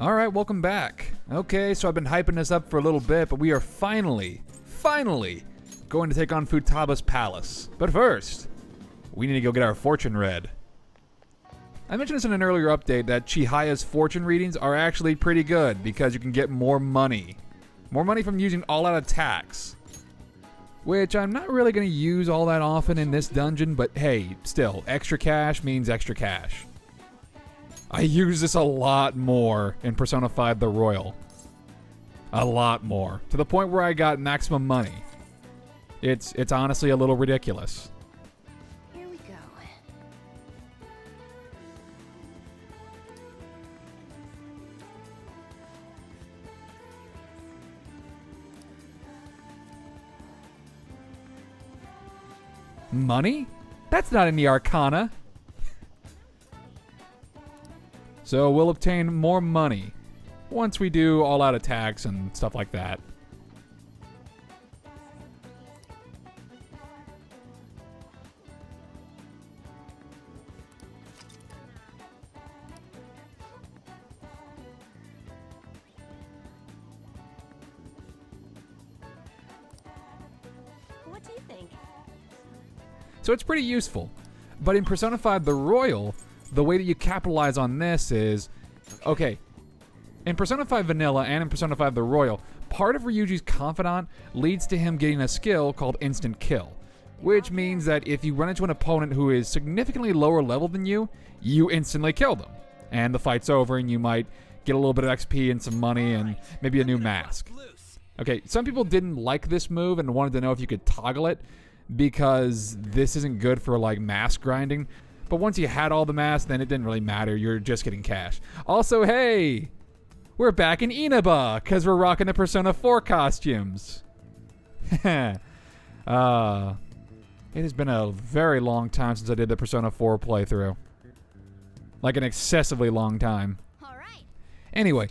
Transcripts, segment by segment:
Alright, welcome back. Okay, so I've been hyping this up for a little bit, but we are finally going to take on Futaba's palace. But first, we need to go get our fortune read. I mentioned this in an earlier update that Chihiya's fortune readings are actually pretty good because you can get more money. More money from using all-out attacks. Which I'm not really going to use all that often in this dungeon, but hey, still, extra cash means extra cash. I use this a lot more in Persona 5 The Royal. A lot more. To the point where I got maximum money. It's honestly a little ridiculous. Here we go. Money? That's not in the Arcana. So we'll obtain more money once we do all-out attacks and stuff like that. What do you think? So it's pretty useful. But in Persona 5 The Royal, the way that you capitalize on this is, okay, in Persona 5 Vanilla and in Persona 5 The Royal, part of Ryuji's Confidant leads to him getting a skill called Instant Kill, which means that if you run into an opponent who is significantly lower level than you, you instantly kill them. And the fight's over and you might get a little bit of XP and some money and maybe a new mask. Okay, some people didn't like this move and wanted to know if you could toggle it because this isn't good for like mask grinding. But once you had all the masks, then it didn't really matter. You're just getting cash. Also, hey, we're back in Inaba because we're rocking the Persona 4 costumes. It has been a very long time since I did the Persona 4 playthrough. Like an excessively long time. All right. Anyway,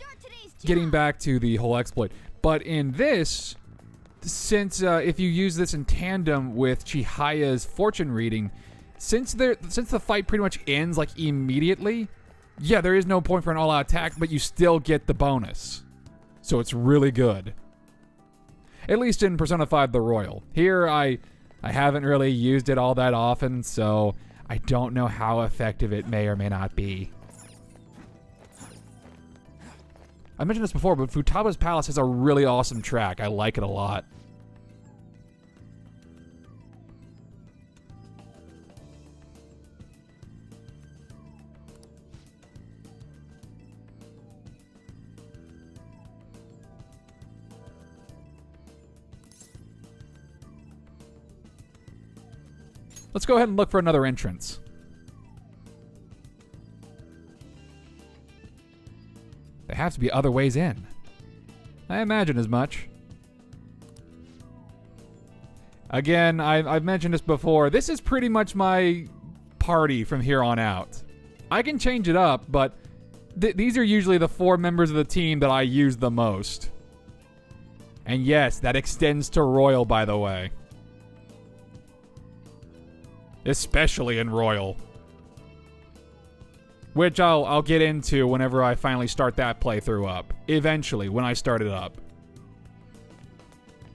getting back to the whole exploit. But in this, since if you use this in tandem with Chihiya's fortune reading, since the fight pretty much ends like immediately, yeah, there is no point for an all-out attack, but you still get the bonus. So it's really good. At least in Persona 5 The Royal. Here, I haven't really used it all that often, so I don't know how effective it may or may not be. I mentioned this before, but Futaba's Palace has a really awesome track. I like it a lot. Let's go ahead and look for another entrance. There have to be other ways in. I imagine as much. Again, I've mentioned this before. This is pretty much my party from here on out. I can change it up, but these are usually the 4 members of the team that I use the most. And yes, that extends to Royal, by the way. Especially in Royal. Which I'll get into whenever I finally start that playthrough up. Eventually, when I start it up.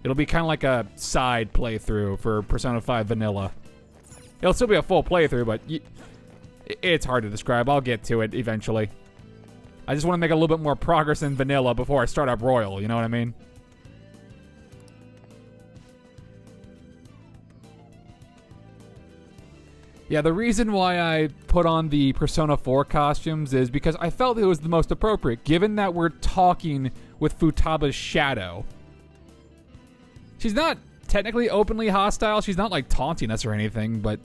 It'll be kind of like a side playthrough for Persona 5 Vanilla. It'll still be a full playthrough, but it's hard to describe. I'll get to it eventually. I just want to make a little bit more progress in Vanilla before I start up Royal, you know what I mean? Yeah, the reason why I put on the Persona 4 costumes is because I felt it was the most appropriate, given that we're talking with Futaba's shadow. She's not technically openly hostile. She's not like taunting us or anything, but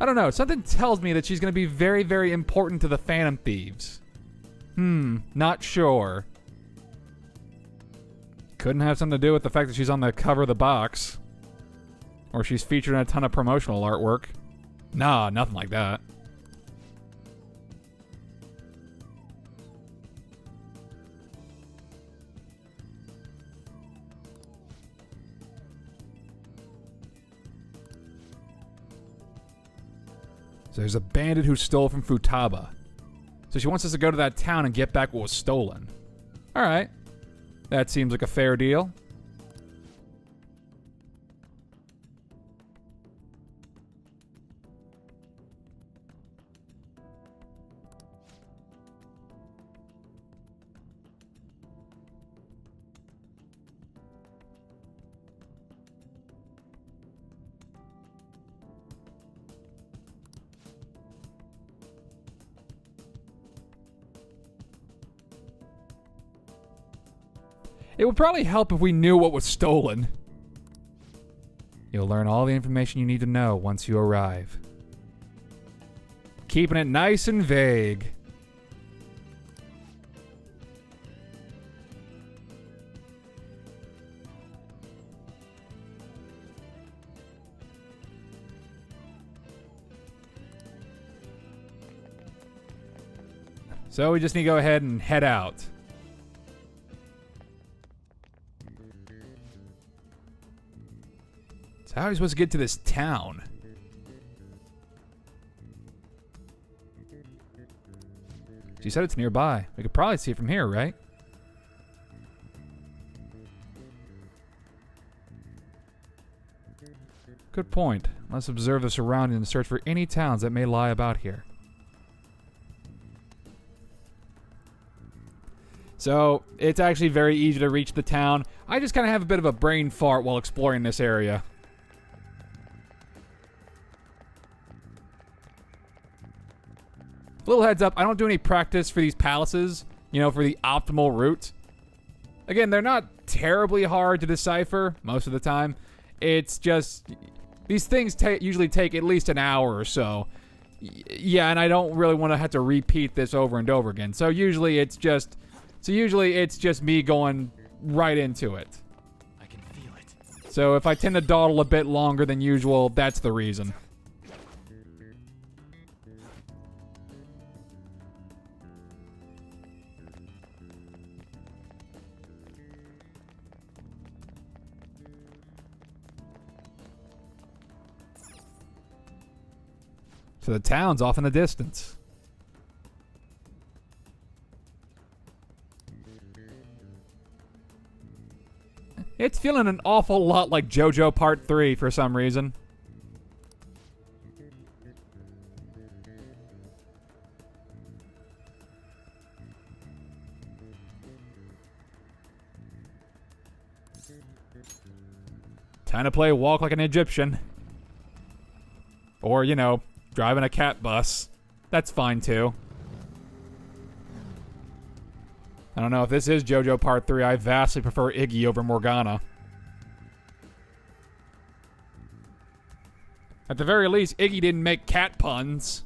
I don't know. Something tells me that she's going to be very, very important to the Phantom Thieves. Not sure. Couldn't have something to do with the fact that she's on the cover of the box. Or she's featured in a ton of promotional artwork. Nah, nothing like that. So there's a bandit who stole from Futaba. So she wants us to go to that town and get back what was stolen. All right. That seems like a fair deal. It would probably help if we knew what was stolen. You'll learn all the information you need to know once you arrive. Keeping it nice and vague. So we just need to go ahead and head out. So how are we supposed to get to this town? She said it's nearby. We could probably see it from here, right? Good point. Let's observe the surroundings and search for any towns that may lie about here. So, it's actually very easy to reach the town. I just kind of have a bit of a brain fart while exploring this area. Little heads up, I don't do any practice for these palaces, for the optimal route. Again, they're not terribly hard to decipher most of the time. It's just, these things usually take at least an hour or so. Yeah, and I don't really want to have to repeat this over and over again. So usually it's just me going right into it. I can feel it. So if I tend to dawdle a bit longer than usual, that's the reason. So the town's off in the distance. It's feeling an awful lot like JoJo Part 3 for some reason. Time to play Walk Like an Egyptian. Or, driving a cat bus. That's fine too. I don't know if this is JoJo Part 3. I vastly prefer Iggy over Morgana. At the very least, Iggy didn't make cat puns.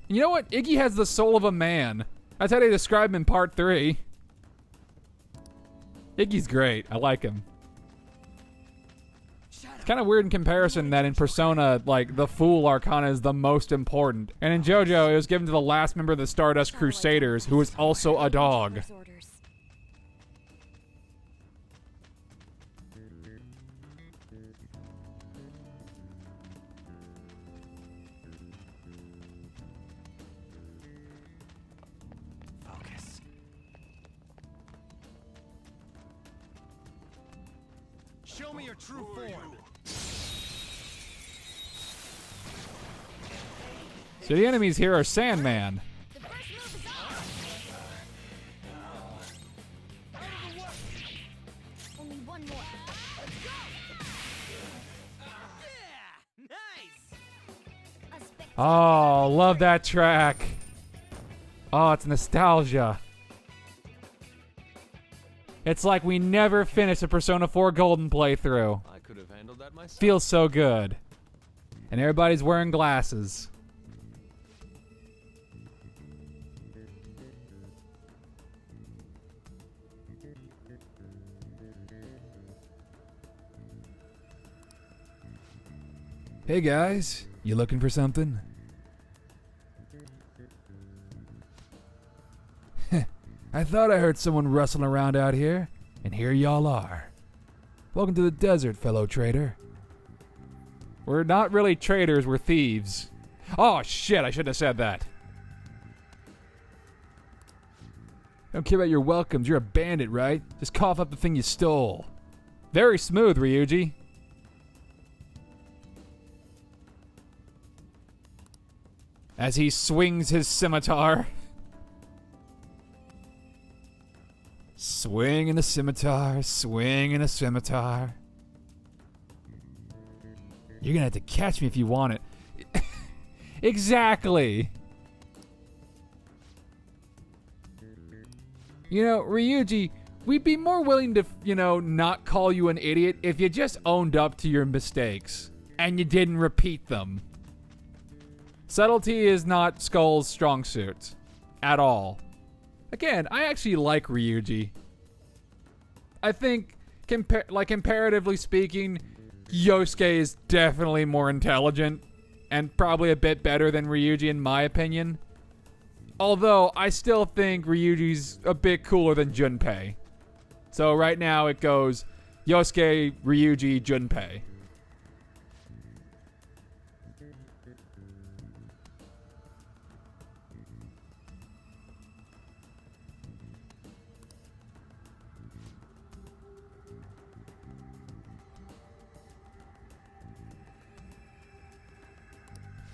You know what? Iggy has the soul of a man. That's how they describe him in Part 3. Iggy's great. I like him. It's kind of weird in comparison that in Persona, the Fool Arcana is the most important. And in JoJo, it was given to the last member of the Stardust Crusaders, who was also a dog. Focus. Show me your true form. So the enemies here are Sandman. The first move is on. Only one more. Let's go. Yeah, nice. A spectacular Oh, love that track. Oh, it's nostalgia. It's like we never finished a Persona 4 Golden playthrough. I could have handled that myself. Feels so good. And everybody's wearing glasses. Hey guys, you looking for something? I thought I heard someone rustling around out here, and here y'all are. Welcome to the desert, fellow trader. We're not really traders, we're thieves. Oh, shit, I shouldn't have said that. Don't care about your welcomes. You're a bandit, right? Just cough up the thing you stole. Very smooth, Ryuji. As he swings his scimitar. Swing and a scimitar, swing and a scimitar. You're gonna have to catch me if you want it. Exactly. You know, Ryuji, we'd be more willing to, not call you an idiot if you just owned up to your mistakes and you didn't repeat them. Subtlety is not Skull's strong suit at all. Again, I actually like Ryuji. I think, comparatively speaking, Yosuke is definitely more intelligent and probably a bit better than Ryuji in my opinion. Although, I still think Ryuji's a bit cooler than Junpei. So right now it goes Yosuke, Ryuji, Junpei.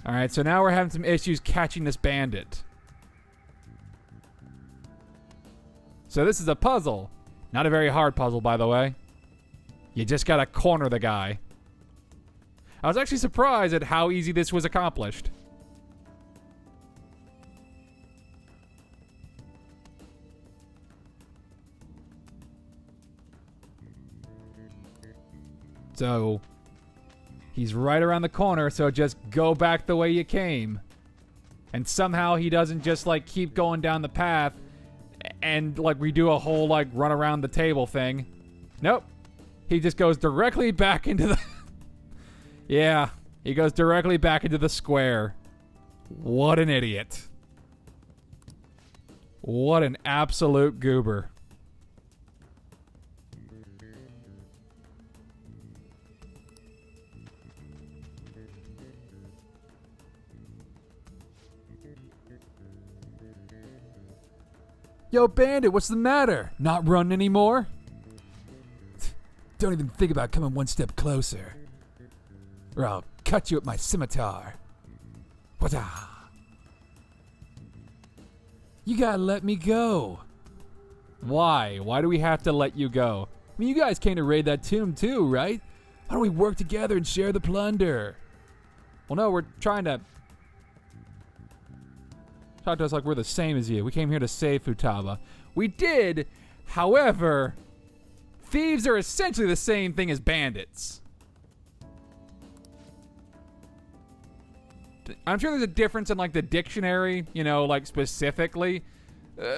Alright, so now we're having some issues catching this bandit. So this is a puzzle. Not a very hard puzzle, by the way. You just gotta corner the guy. I was actually surprised at how easy this was accomplished. So, he's right around the corner, so just go back the way you came. And somehow he doesn't just, keep going down the path and, we do a whole, run around the table thing. Nope. He just goes directly back into the... Yeah, he goes directly back into the square. What an idiot. What an absolute goober. Yo, Bandit, what's the matter? Not running anymore? Don't even think about coming one step closer, or I'll cut you with my scimitar. Wata! You gotta let me go. Why? Why do we have to let you go? I mean, you guys came to raid that tomb too, right? Why don't we work together and share the plunder? Well, no, we're trying to... Talk to us like we're the same as you. We came here to save Futaba. We did, however, thieves are essentially the same thing as bandits. I'm sure there's a difference in the dictionary, specifically,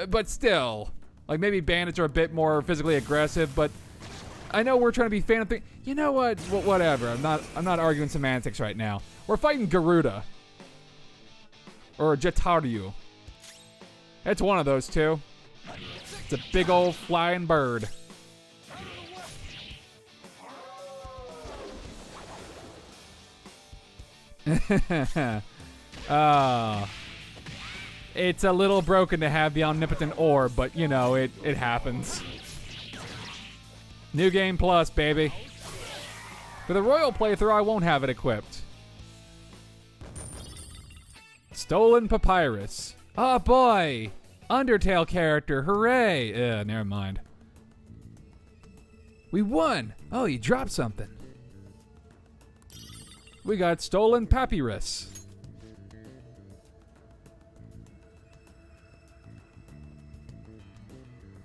but still, maybe bandits are a bit more physically aggressive. But I know we're trying to be fan of things. You know what? Whatever. I'm not arguing semantics right now. We're fighting Garuda. Or Jataru. It's one of those two. It's a big old flying bird. It's a little broken to have the omnipotent orb, but it happens. New Game Plus, baby. For the Royal playthrough, I won't have it equipped. Stolen Papyrus. Oh boy! Undertale character, hooray! Never mind. We won! Oh, you dropped something. We got Stolen Papyrus.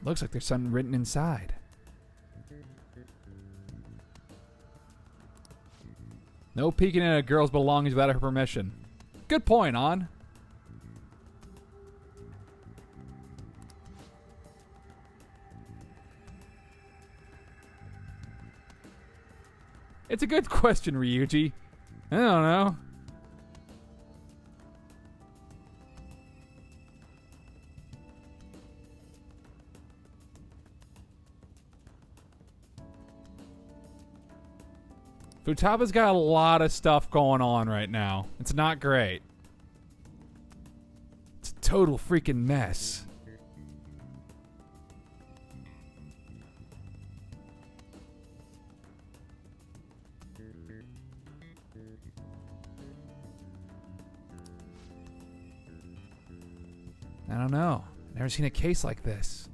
Looks like there's something written inside. No peeking at a girl's belongings without her permission. Good point, On. It's a good question, Ryuji. I don't know. Futaba's got a lot of stuff going on right now. It's not great. total freaking mess. I don't know. Never seen a case like this.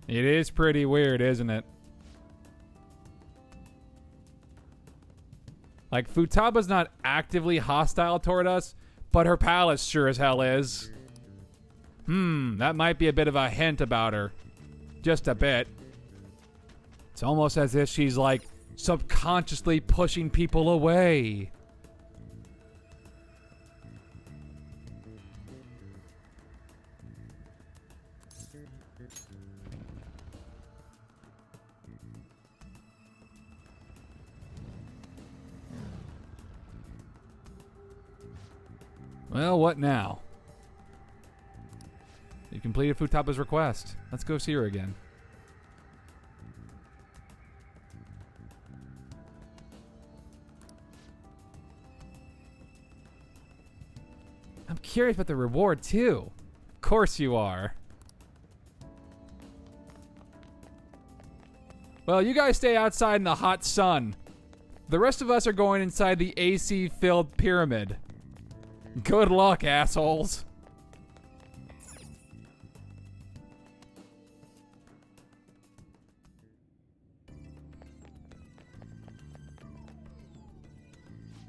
It is pretty weird, isn't it? Like, Futaba's not actively hostile toward us, but her palace sure as hell is. That might be a bit of a hint about her. Just a bit. It's almost as if she's, like, subconsciously pushing people away. Well, what now? You completed Futaba's request. Let's go see her again. I'm curious about the reward, too. Of course you are. Well, you guys stay outside in the hot sun. The rest of us are going inside the AC-filled pyramid. Good luck, assholes.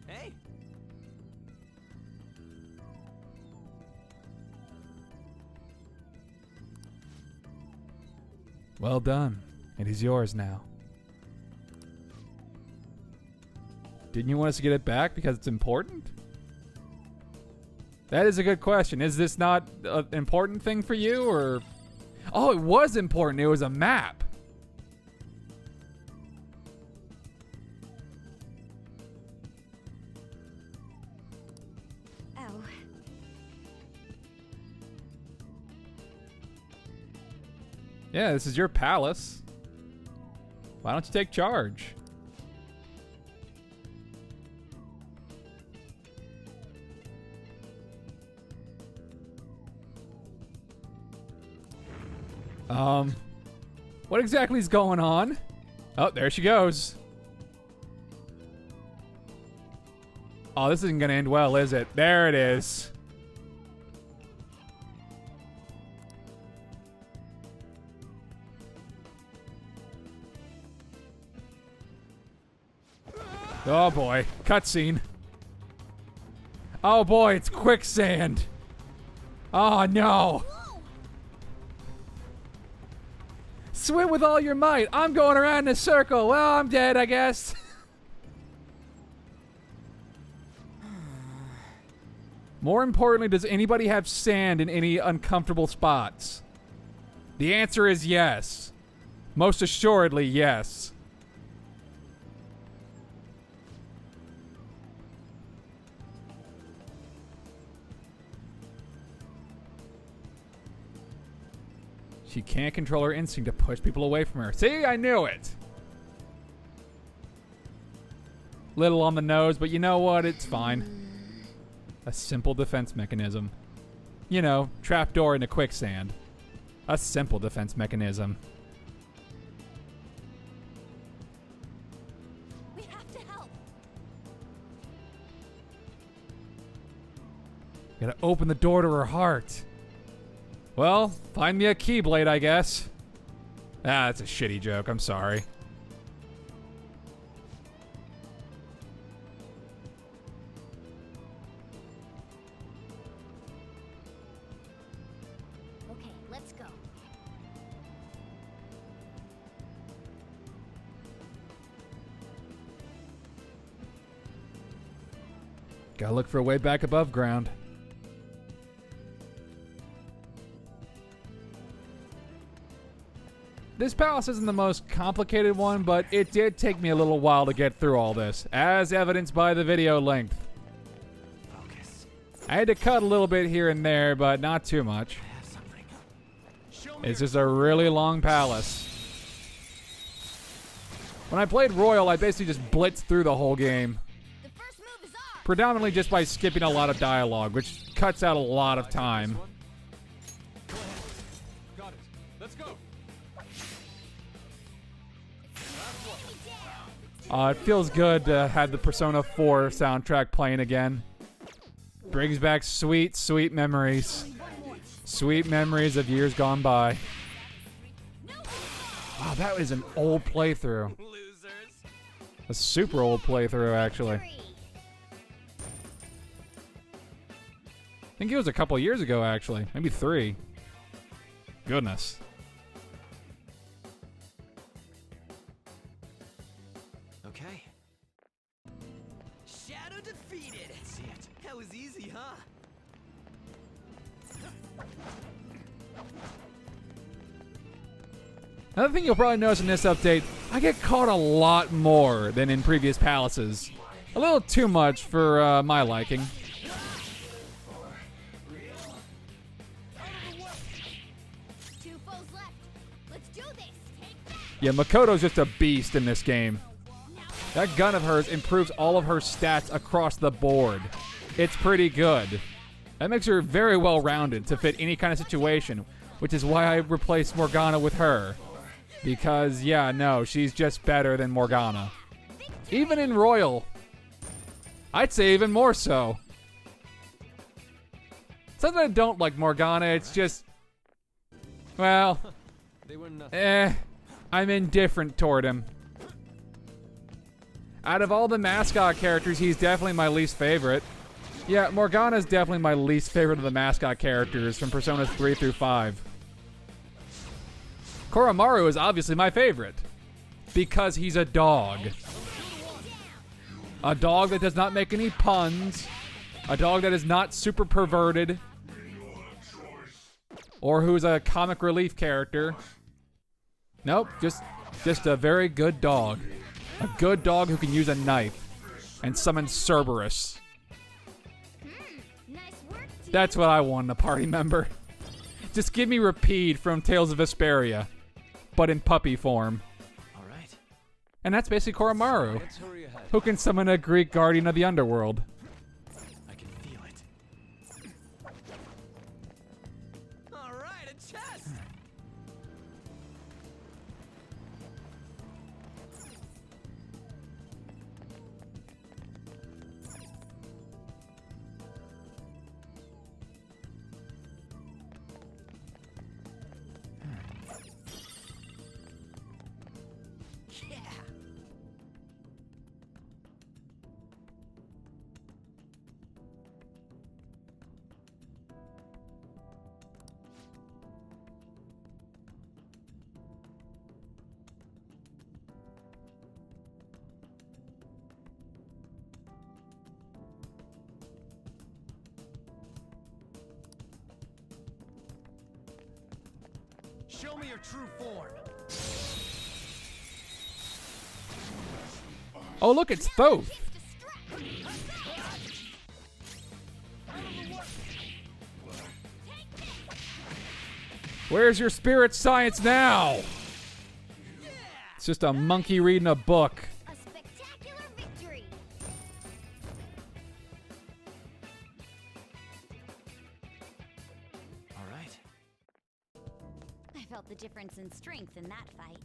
Hey. Well done. It is yours now. Didn't you want us to get it back because it's important? That is a good question. Is this not an important thing for you, or... Oh, it was important. It was a map. Oh. Yeah, this is your palace. Why don't you take charge? What exactly is going on? Oh, there she goes. Oh, this isn't gonna end well, is it? There it is. Oh boy, cutscene. Oh boy, it's quicksand. Oh no. Swim with all your might. I'm going around in a circle. Well, I'm dead, I guess. More importantly, does anybody have sand in any uncomfortable spots? The answer is yes. Most assuredly, yes. She can't control her instinct to push people away from her. See, I knew it. Little on the nose, but you know what? It's fine. A simple defense mechanism. You know, trapdoor into quicksand. A simple defense mechanism. We have to help. Gotta open the door to her heart. Well, find me a keyblade, I guess. Ah, that's a shitty joke. I'm sorry. Okay, let's go. Gotta look for a way back above ground. This palace isn't the most complicated one, but it did take me a little while to get through all this, as evidenced by the video length. Focus. I had to cut a little bit here and there, but not too much. I have something. Show me It's your just a really long palace. When I played Royal, I basically just blitzed through the whole game. The first move is off. Predominantly just by skipping a lot of dialogue, which cuts out a lot of time. Go ahead. Got it. Let's go. It feels good to have the Persona 4 soundtrack playing again. Brings back sweet, sweet memories. Sweet memories of years gone by. Wow, that is an old playthrough. Losers. A super old playthrough, actually. I think it was a couple years ago, actually. Maybe 3. Goodness. Okay. Shadow defeated. See it. That was easy, huh? Another thing you'll probably notice in this update, I get caught a lot more than in previous palaces. A little too much for my liking. Two foes left. Let's do this. Take that. Yeah, Makoto's just a beast in this game. That gun of hers improves all of her stats across the board. It's pretty good. That makes her very well-rounded to fit any kind of situation, which is why I replaced Morgana with her. Because, yeah, no, she's just better than Morgana. Even in Royal. I'd say even more so. It's not that I don't like Morgana, it's just... Well, They were nothing. I'm indifferent toward him. Out of all the mascot characters, he's definitely my least favorite. Yeah, Morgana's definitely my least favorite of the mascot characters from Persona 3 through 5. Koromaru is obviously my favorite. Because he's a dog. A dog that does not make any puns. A dog that is not super perverted. Or who's a comic relief character. Nope, just a very good dog. A good dog who can use a knife and summon Cerberus. Nice work, team. That's what I want in a party member. Just give me Rapide from Tales of Vesperia, but in puppy form. All right. And that's basically Koromaru, Let's hurry ahead. who can summon a Greek guardian of the underworld. I can feel it. All right, a chest. Yeah. Show me your true form. Oh, look, it's Thoth. Where's your spirit science now? It's just a monkey reading a book. A spectacular victory. All right. I felt the difference in strength in that fight.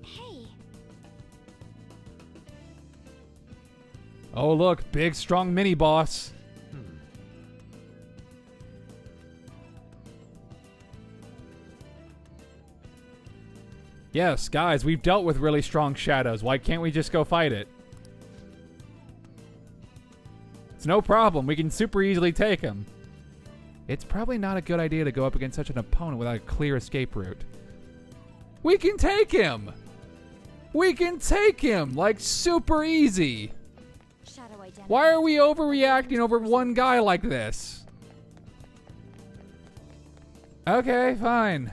Hey, Oh, look, big, strong mini-boss. Yes, guys, we've dealt with really strong shadows. Why can't we just go fight it? It's no problem. We can super easily take him. It's probably not a good idea to go up against such an opponent without a clear escape route. We can take him! We can take him! Like, super easy! shadow identity. Why are we overreacting over one guy like this? Okay, fine.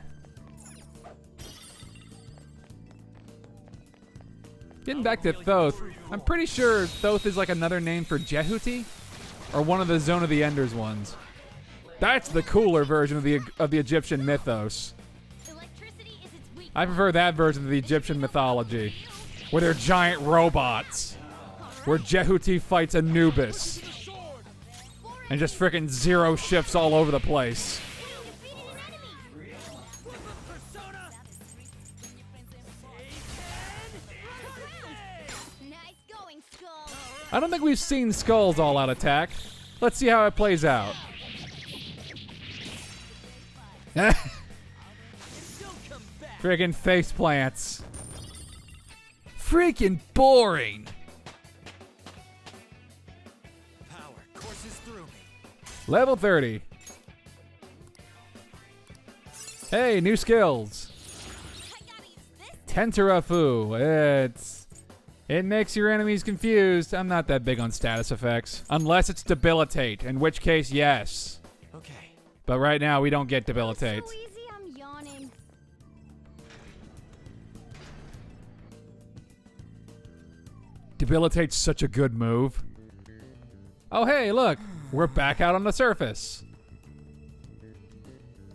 Getting back to Thoth, I'm pretty sure Thoth is like another name for Jehuti, or one of the Zone of the Enders ones. That's the cooler version of the Egyptian mythos. Electricity is its weakness. I prefer that version of the Egyptian mythology, where they're giant robots. where Jehuti fights Anubis and just freaking zero shifts all over the place. Nice going, Skull. I don't think we've seen Skull's all-out attack. Let's see how it plays out. Friggin' face plants. Freaking boring. Power courses through me. Level 30. Hey, new skills. I gotta use this. Tentarafu. It makes your enemies confused. I'm not that big on status effects. Unless it's debilitate, in which case, yes. Okay. But right now, we don't get debilitate. So easy, I'm yawning. Debilitate's such a good move. Oh, hey, look. We're back out on the surface.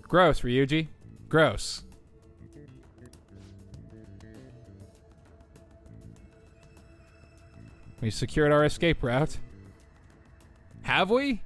Gross, Ryuji. Gross. We secured our escape route. Have we?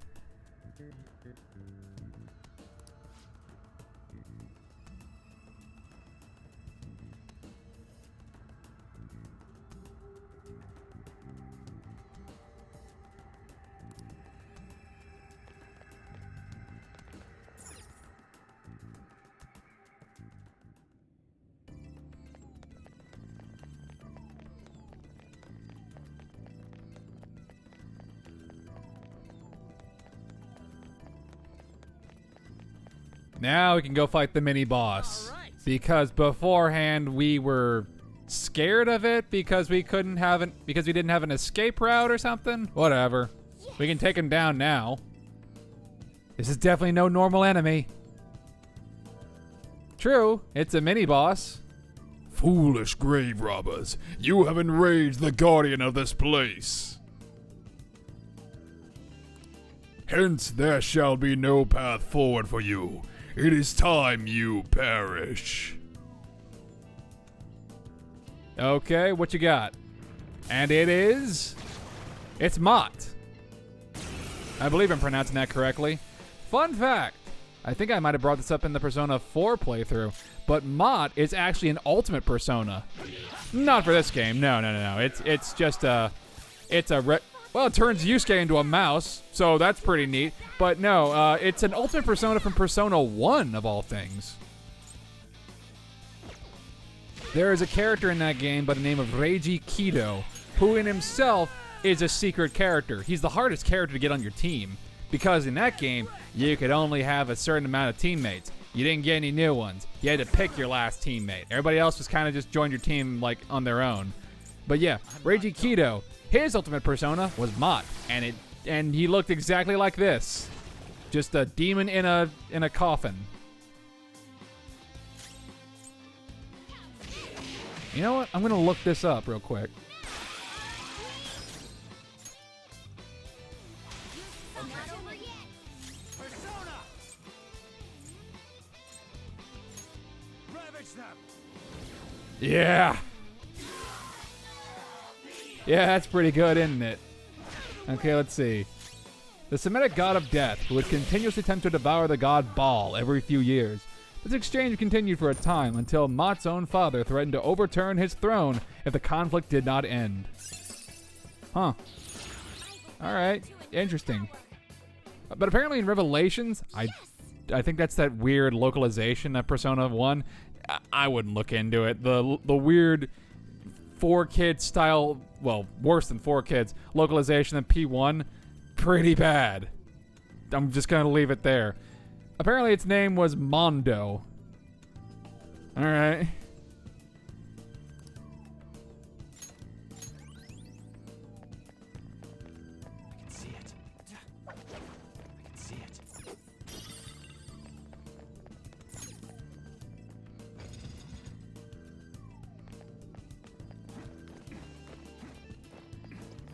Now we can go fight the mini boss. All right. Because beforehand we were scared of it because we didn't have an escape route or something. Whatever. We can take him down now. This is definitely no normal enemy. True, it's a mini boss. Foolish grave robbers, you have enraged the guardian of this place. Hence there shall be no path forward for you. It is time you perish. Okay, what you got? And it's Mott. I believe I'm pronouncing that correctly. Fun fact, I think I might have brought this up in the Persona 4 playthrough, but Mott is actually an ultimate Persona. Not for this game, no. It's just well, it turns Yusuke into a mouse, so that's pretty neat. But no, it's an ultimate Persona from Persona 1, of all things. There is a character in that game by the name of Reiji Kido, who in himself is a secret character. He's the hardest character to get on your team, because in that game, you could only have a certain amount of teammates. You didn't get any new ones. You had to pick your last teammate. Everybody else just kind of just joined your team like on their own. But yeah, Reiji Kido, his ultimate persona was Mott, and he looked exactly like this. Just a demon in a coffin. You know what? I'm gonna look this up real quick. Not over yet. Persona! Ravage them! Yeah. Yeah, that's pretty good, isn't it? Okay, let's see. The Semitic god of death, who would continuously attempt to devour the god Baal every few years. This exchange continued for a time until Mott's own father threatened to overturn his throne if the conflict did not end. Huh. Alright, interesting. But apparently in Revelations, I think that's that weird localization of Persona 1. I wouldn't look into it. The weird 4-kid style, well, worse than 4 kids, localization of P1, pretty bad. I'm just going to leave it there. Apparently its name was Mondo. Alright. I can see it. I can see it.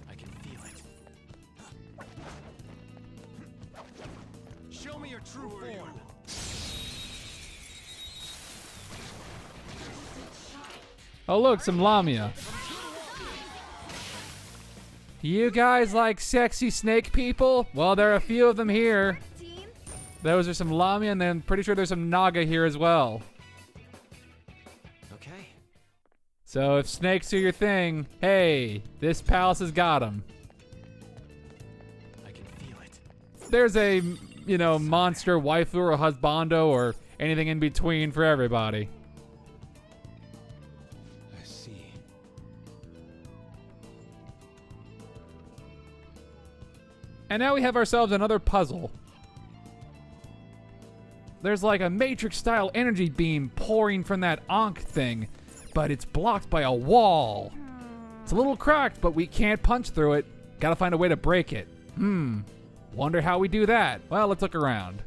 I can feel it. Show me your true form. Oh look, some Lamia. You guys like sexy snake people? Well, there are a few of them here. Team, Those are some Lamia, and then pretty sure there's some Naga here as well. Okay. So if snakes are your thing, hey, this palace has got them. I can feel it. There's a, monster waifu or husbando or anything in between for everybody. I see. And now we have ourselves another puzzle. There's like a Matrix-style energy beam pouring from that Ankh thing, but it's blocked by a wall. It's a little cracked, but we can't punch through it. Gotta find a way to break it. Wonder how we do that. Well, let's look around.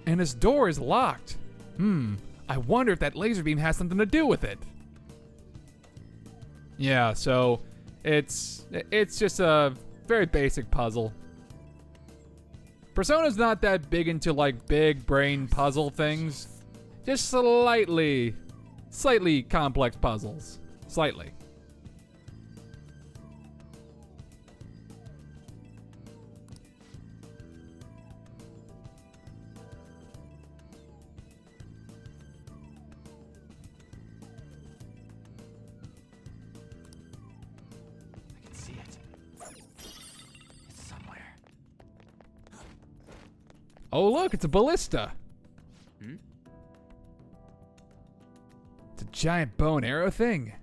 And this door is locked. I wonder if that laser beam has something to do with it. Yeah, so it's just a very basic puzzle. Persona's not that big into like big brain puzzle things. Just slightly complex puzzles. Slightly. I can see it. It's somewhere. Oh look, it's a ballista. It's a giant bow and arrow thing.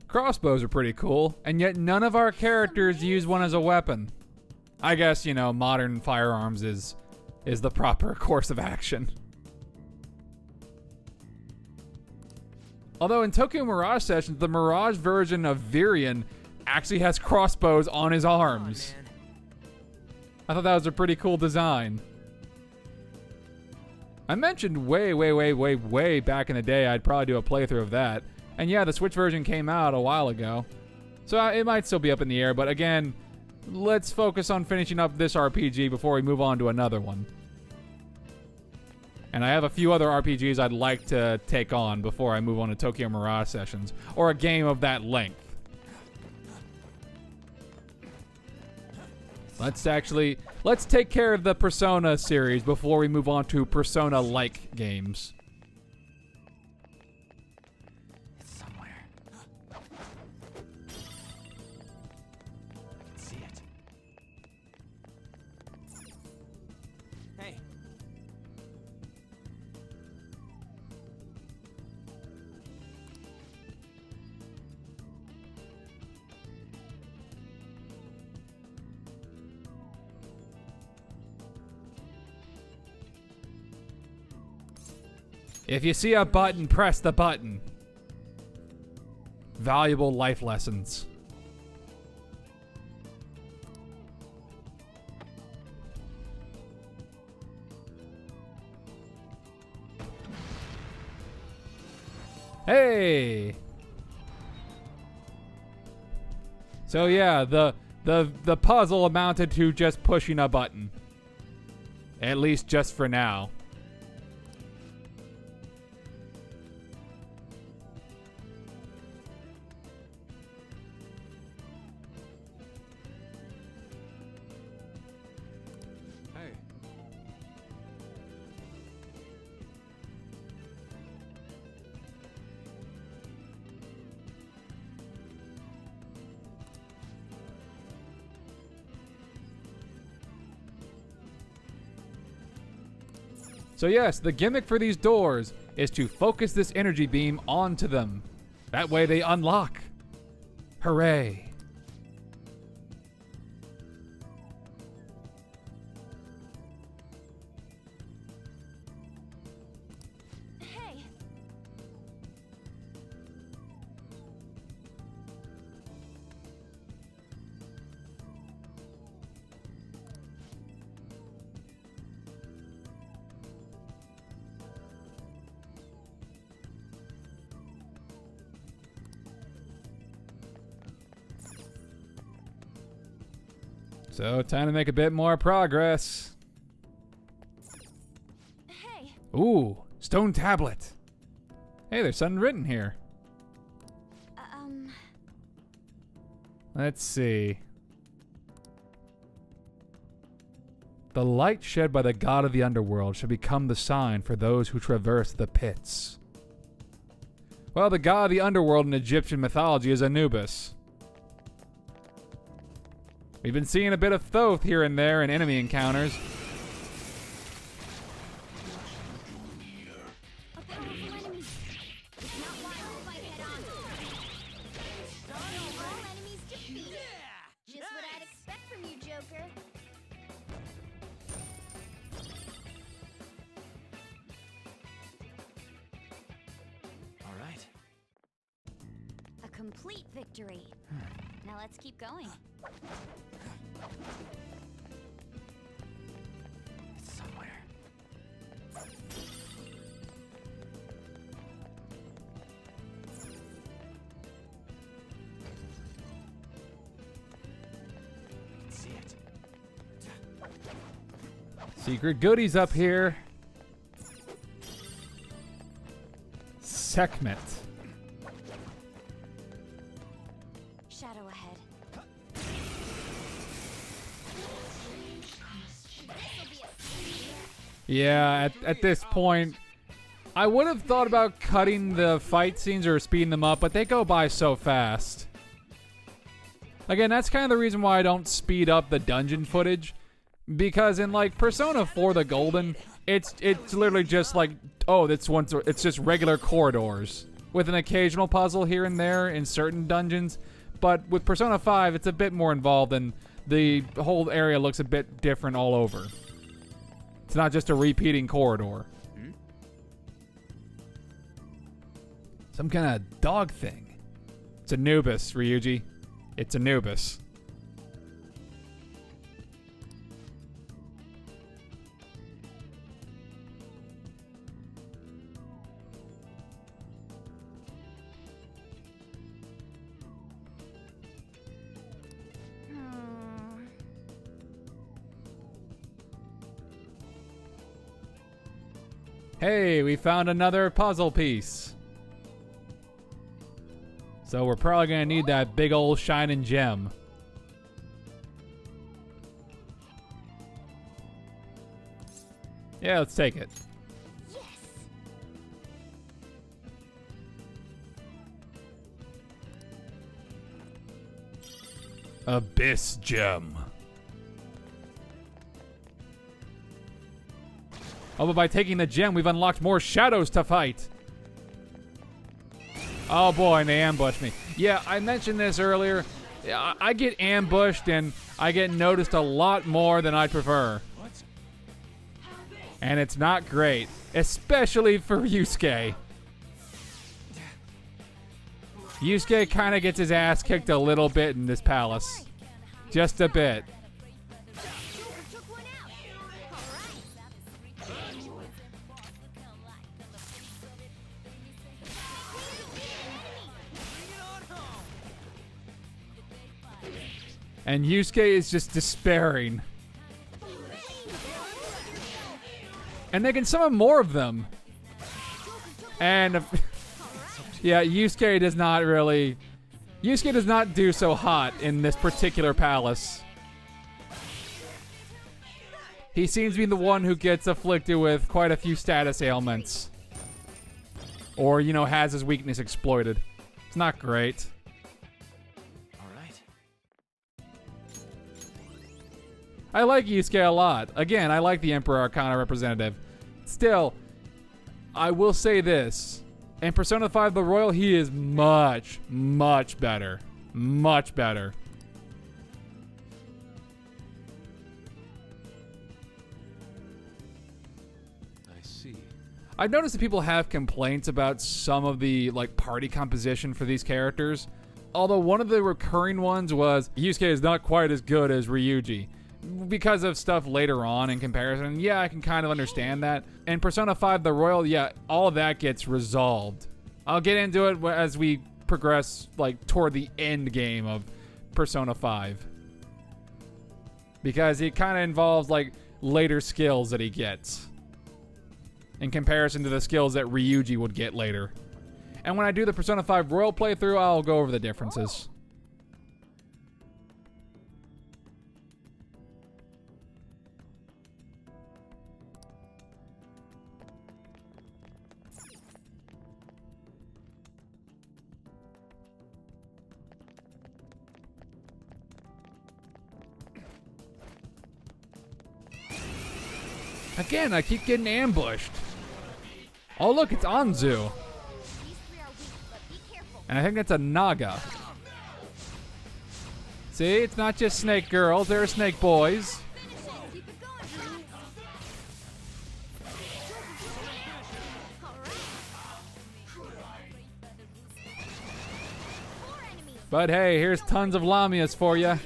Crossbows are pretty cool, and yet none of our characters use one as a weapon. I guess, modern firearms is the proper course of action. Although in Tokyo Mirage Sessions, the Mirage version of Virion actually has crossbows on his arms. I thought that was a pretty cool design. I mentioned way back in the day I'd probably do a playthrough of that. And yeah, the Switch version came out a while ago. So it might still be up in the air, but again, let's focus on finishing up this RPG before we move on to another one. And I have a few other RPGs I'd like to take on before I move on to Tokyo Mirage Sessions, or a game of that length. Let's take care of the Persona series before we move on to Persona-like games. It's somewhere. I can see it. Hey. If you see a button, press the button. Valuable life lessons. Hey! So yeah, the puzzle amounted to just pushing a button. At least just for now. Hey. So yes, the gimmick for these doors is to focus this energy beam onto them. That way they unlock. Hooray. hey, So, time to make a bit more progress. Hey, Ooh, stone tablet. Hey, there's something written here. Let's see. The light shed by the god of the underworld shall become the sign for those who traverse the pits. Well, the god of the underworld in Egyptian mythology is Anubis. We've been seeing a bit of Thoth here and there in enemy encounters. a powerful enemy. It's not why I'll fight head on. All enemies defeated. Just what I'd expect from you, Joker. All right. A complete victory. Now let's keep going. It's somewhere. I can see it. Secret goodies up here. Sekhmet. Shadow ahead. Yeah, at this point, I would have thought about cutting the fight scenes or speeding them up, but they go by so fast. Again, that's kind of the reason why I don't speed up the dungeon footage. Because in like Persona 4 the Golden, it's literally just like, oh, it's just regular corridors with an occasional puzzle here and there in certain dungeons. But with Persona 5, it's a bit more involved and the whole area looks a bit different all over. It's not just a repeating corridor. Some kind of dog thing. It's Anubis, Ryuji. It's Anubis. Hey, we found another puzzle piece. So we're probably gonna need that big old shining gem. Yeah, let's take it. Yes. Abyss gem. Oh, but by taking the gem, we've unlocked more shadows to fight. Oh boy, and they ambushed me. Yeah, I mentioned this earlier. I get ambushed and I get noticed a lot more than I prefer. And it's not great, especially for Yusuke. Yusuke kind of gets his ass kicked a little bit in this palace. Just a bit. Joker took one out. And Yusuke is just despairing. And they can summon more of them. And yeah, Yusuke does not do so hot in this particular palace. He seems to be the one who gets afflicted with quite a few status ailments. Or, you know, has his weakness exploited. It's not great. All right. I like Yusuke a lot. Again, I like the Emperor Arcana representative. Still, I will say this. In Persona 5 The Royal, he is much, much better. Much better. I see. I've noticed that people have complaints about some of the like party composition for these characters. Although one of the recurring ones was Yusuke is not quite as good as Ryuji. Because of stuff later on in comparison, yeah, I can kind of understand that. In Persona 5 The Royal, yeah, all of that gets resolved. I'll get into it as we progress, like, toward the end game of Persona 5. because it kind of involves like later skills that he gets in comparison to the skills that Ryuji would get later. And when I do the Persona 5 Royal playthrough, I'll go over the differences. Again, I keep getting ambushed. Oh, look, it's Anzu. These three are weak, but be careful. And I think that's a Naga. See, it's not just snake girls, there are snake boys. Finish it. Keep it going, Fox. All right. 4 enemies. But hey, here's tons of Lamias for you.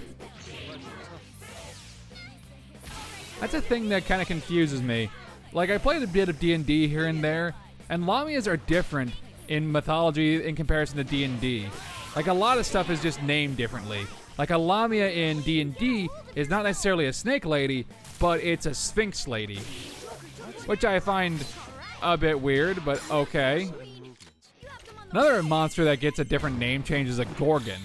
That's a thing that kind of confuses me. Like, I played a bit of D&D here and there, and Lamias are different in mythology in comparison to D&D. Like, a lot of stuff is just named differently. Like, a Lamia in D&D is not necessarily a snake lady, but it's a sphinx lady. Which I find a bit weird, but okay. You have them on the Another monster that gets a different name change is a Gorgon.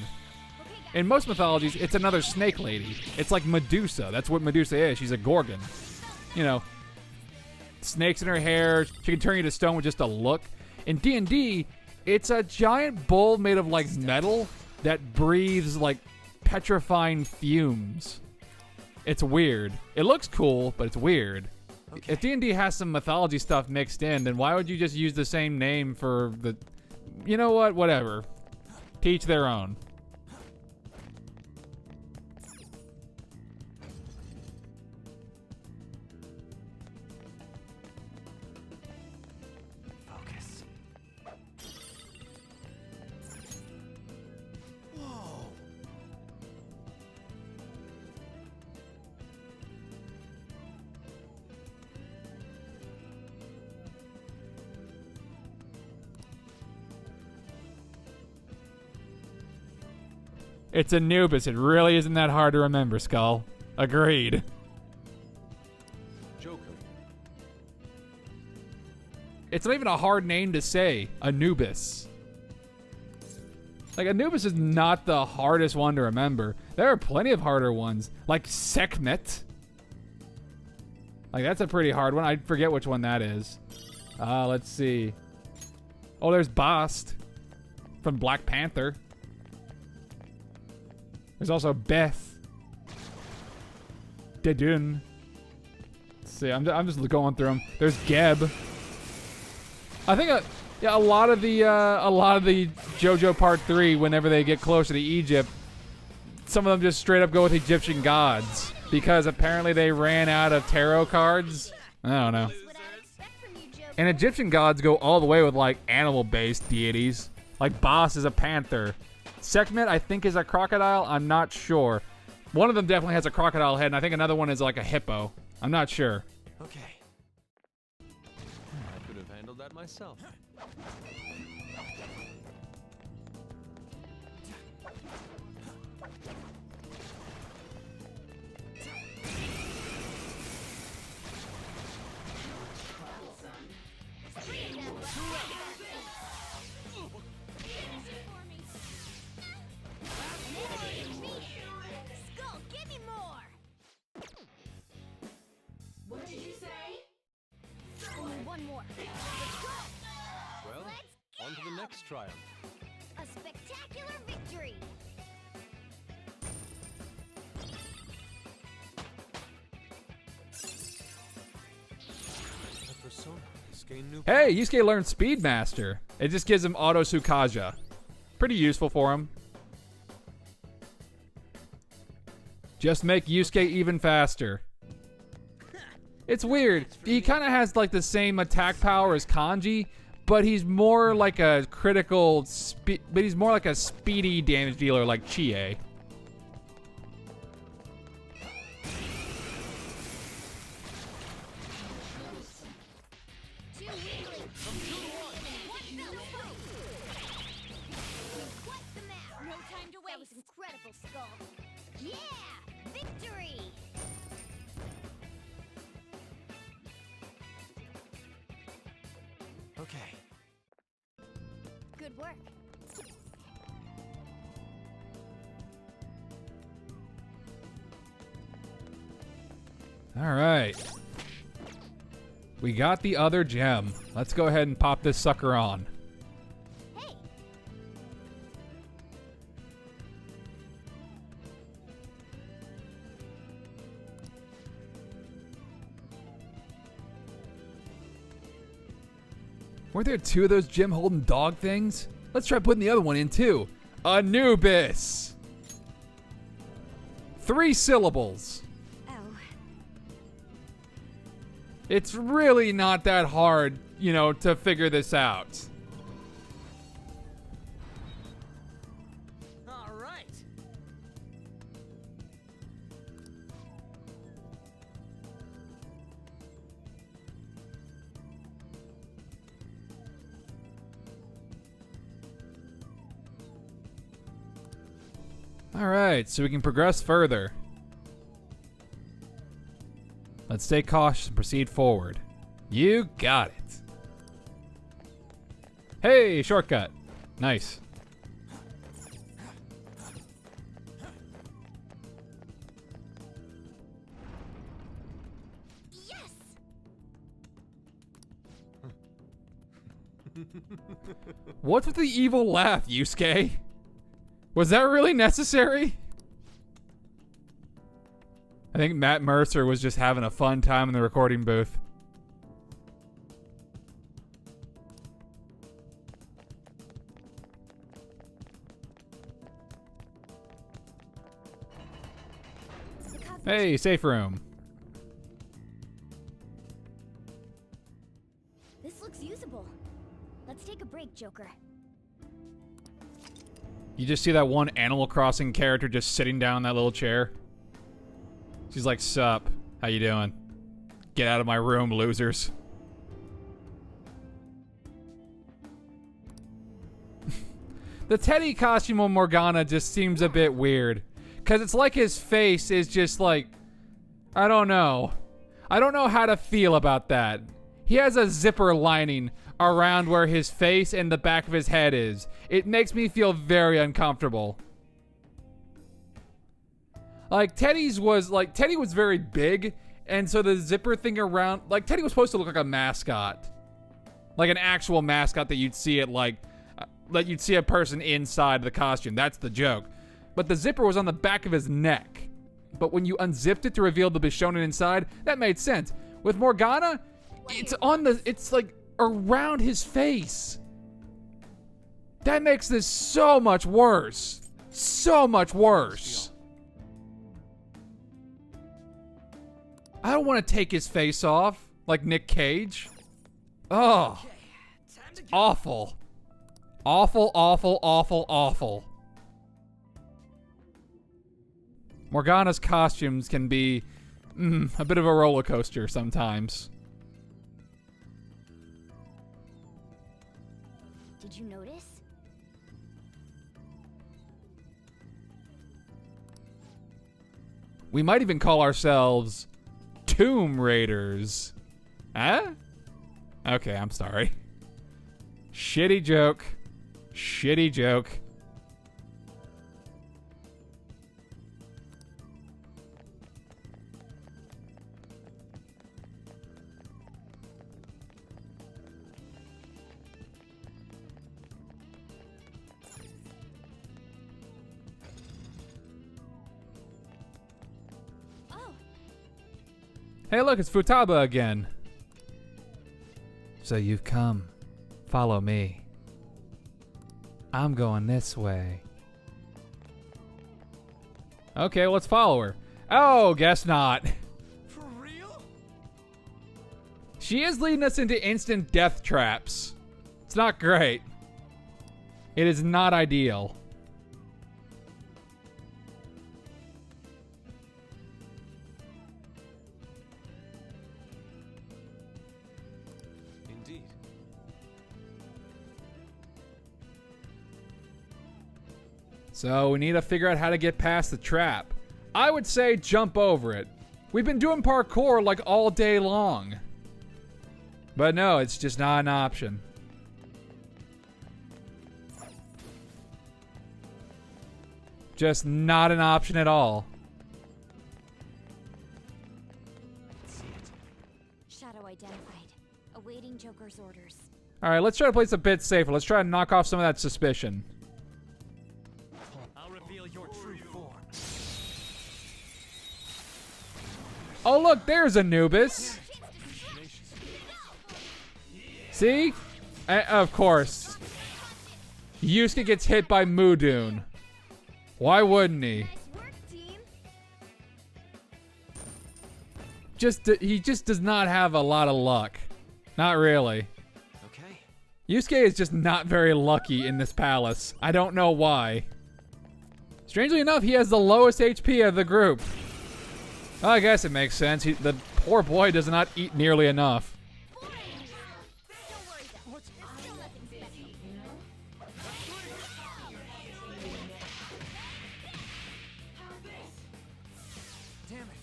In most mythologies, it's another snake lady. It's like Medusa. That's what Medusa is. She's a Gorgon. You know, snakes in her hair. She can turn you to stone with just a look. In D&D, it's a giant bull made of like metal that breathes like petrifying fumes. It's weird. It looks cool, but it's weird. Okay. If D&D has some mythology stuff mixed in, then why would you just use the same name for the... You know what? Whatever. Teach their own. Focus. Whoa. It's Anubis. It really isn't that hard to remember, Skull. Agreed. Joker. It's not even a hard name to say. Anubis. Like, Anubis is not the hardest one to remember. There are plenty of harder ones. Like Sekhmet. Like, that's a pretty hard one. I forget which one that is. Let's see. Oh, there's Bast from Black Panther. There's also Beth. Dedun. Let's see. I'm just going through them. There's Geb. I think a lot of the JoJo Part 3, whenever they get closer to Egypt, some of them just straight up go with Egyptian gods because apparently they ran out of tarot cards. I don't know. That's what I'd expect from you, Joker. And Egyptian gods go all the way with like animal-based deities. Like Bas is a panther. Sekhmet, I think, is a crocodile. I'm not sure. One of them definitely has a crocodile head, and I think another one is like a hippo. I'm not sure. Okay. I could have handled that myself. Skull, give me more. What did you say? Only one more. Let's go. Well, Let's on to the next triumph. A spectacular victory. A persona. Gain new Hey, Yusuke learned Speedmaster. It just gives him Auto Sukaja. Pretty useful for him. Just make Yusuke even faster. It's weird. He kind of has like the same attack power as Kanji, but he's more like a critical but he's more like a speedy damage dealer like Chie. Too weakly. What the fight? What the map? No time to waste. That was incredible, Skull. Yeah, victory. Okay. Good work. All right. We got the other gem. Let's go ahead and pop this sucker on. Hey, Weren't there two of those gem holding dog things? Let's try putting the other one in too. Anubis. 3 syllables. oh, It's really not that hard, you know, to figure this out. All right. All right, so we can progress further. Let's stay cautious and proceed forward. You got it. Hey, shortcut. Nice. yes! What's with the evil laugh, Yusuke? Was that really necessary? I think Matt Mercer was just having a fun time in the recording booth. The cosmic Hey, safe room. This looks usable. Let's take a break, Joker. You just see that one Animal Crossing character just sitting down in that little chair. She's like, sup, how you doing? Get out of my room, losers. The Teddy costume on Morgana just seems a bit weird. Because it's like his face is just like, I don't know. I don't know how to feel about that. He has a zipper lining around where his face and the back of his head is. It makes me feel very uncomfortable. Like Teddy was very big, and so the zipper thing around, like Teddy was supposed to look like a mascot. Like an actual mascot that you'd see at that you'd see a person inside the costume. That's the joke. But the zipper was on the back of his neck. But when you unzipped it to reveal the Bishonen inside, that made sense. With Morgana, it's like around his face. That makes this so much worse. So much worse. I don't want to take his face off like Nick Cage. Oh, Time to go. awful. Awful, awful, awful, awful. Morgana's costumes can be a bit of a roller coaster sometimes. Did you notice? We might even call ourselves Tomb Raiders. Huh? Okay, I'm sorry. Shitty joke. Shitty joke. Oh, Hey, look, it's Futaba again. So you've come. Follow me. I'm going this way. Okay, let's follow her. Oh, guess not. For real? She is leading us into instant death traps. It's not great. It is not ideal. Indeed. So we need to figure out how to get past the trap. I would say jump over it. We've been doing parkour like all day long. But no, it's just not an option. Just not an option at all. Shadow identified. Awaiting Joker's orders. All right, let's try to play this a bit safer. Let's try to knock off some of that suspicion. I'll reveal your true form. Oh, look, there's Anubis. See? Of course. Yusuke gets hit by Mudun. Why wouldn't he? Nice work, team. He just does not have a lot of luck. Not really. Okay. Yusuke is just not very lucky in this palace. I don't know why. Strangely enough, he has the lowest HP of the group. Well, I guess it makes sense. The poor boy does not eat nearly enough. Don't worry though. There's still nothing special. Damn it.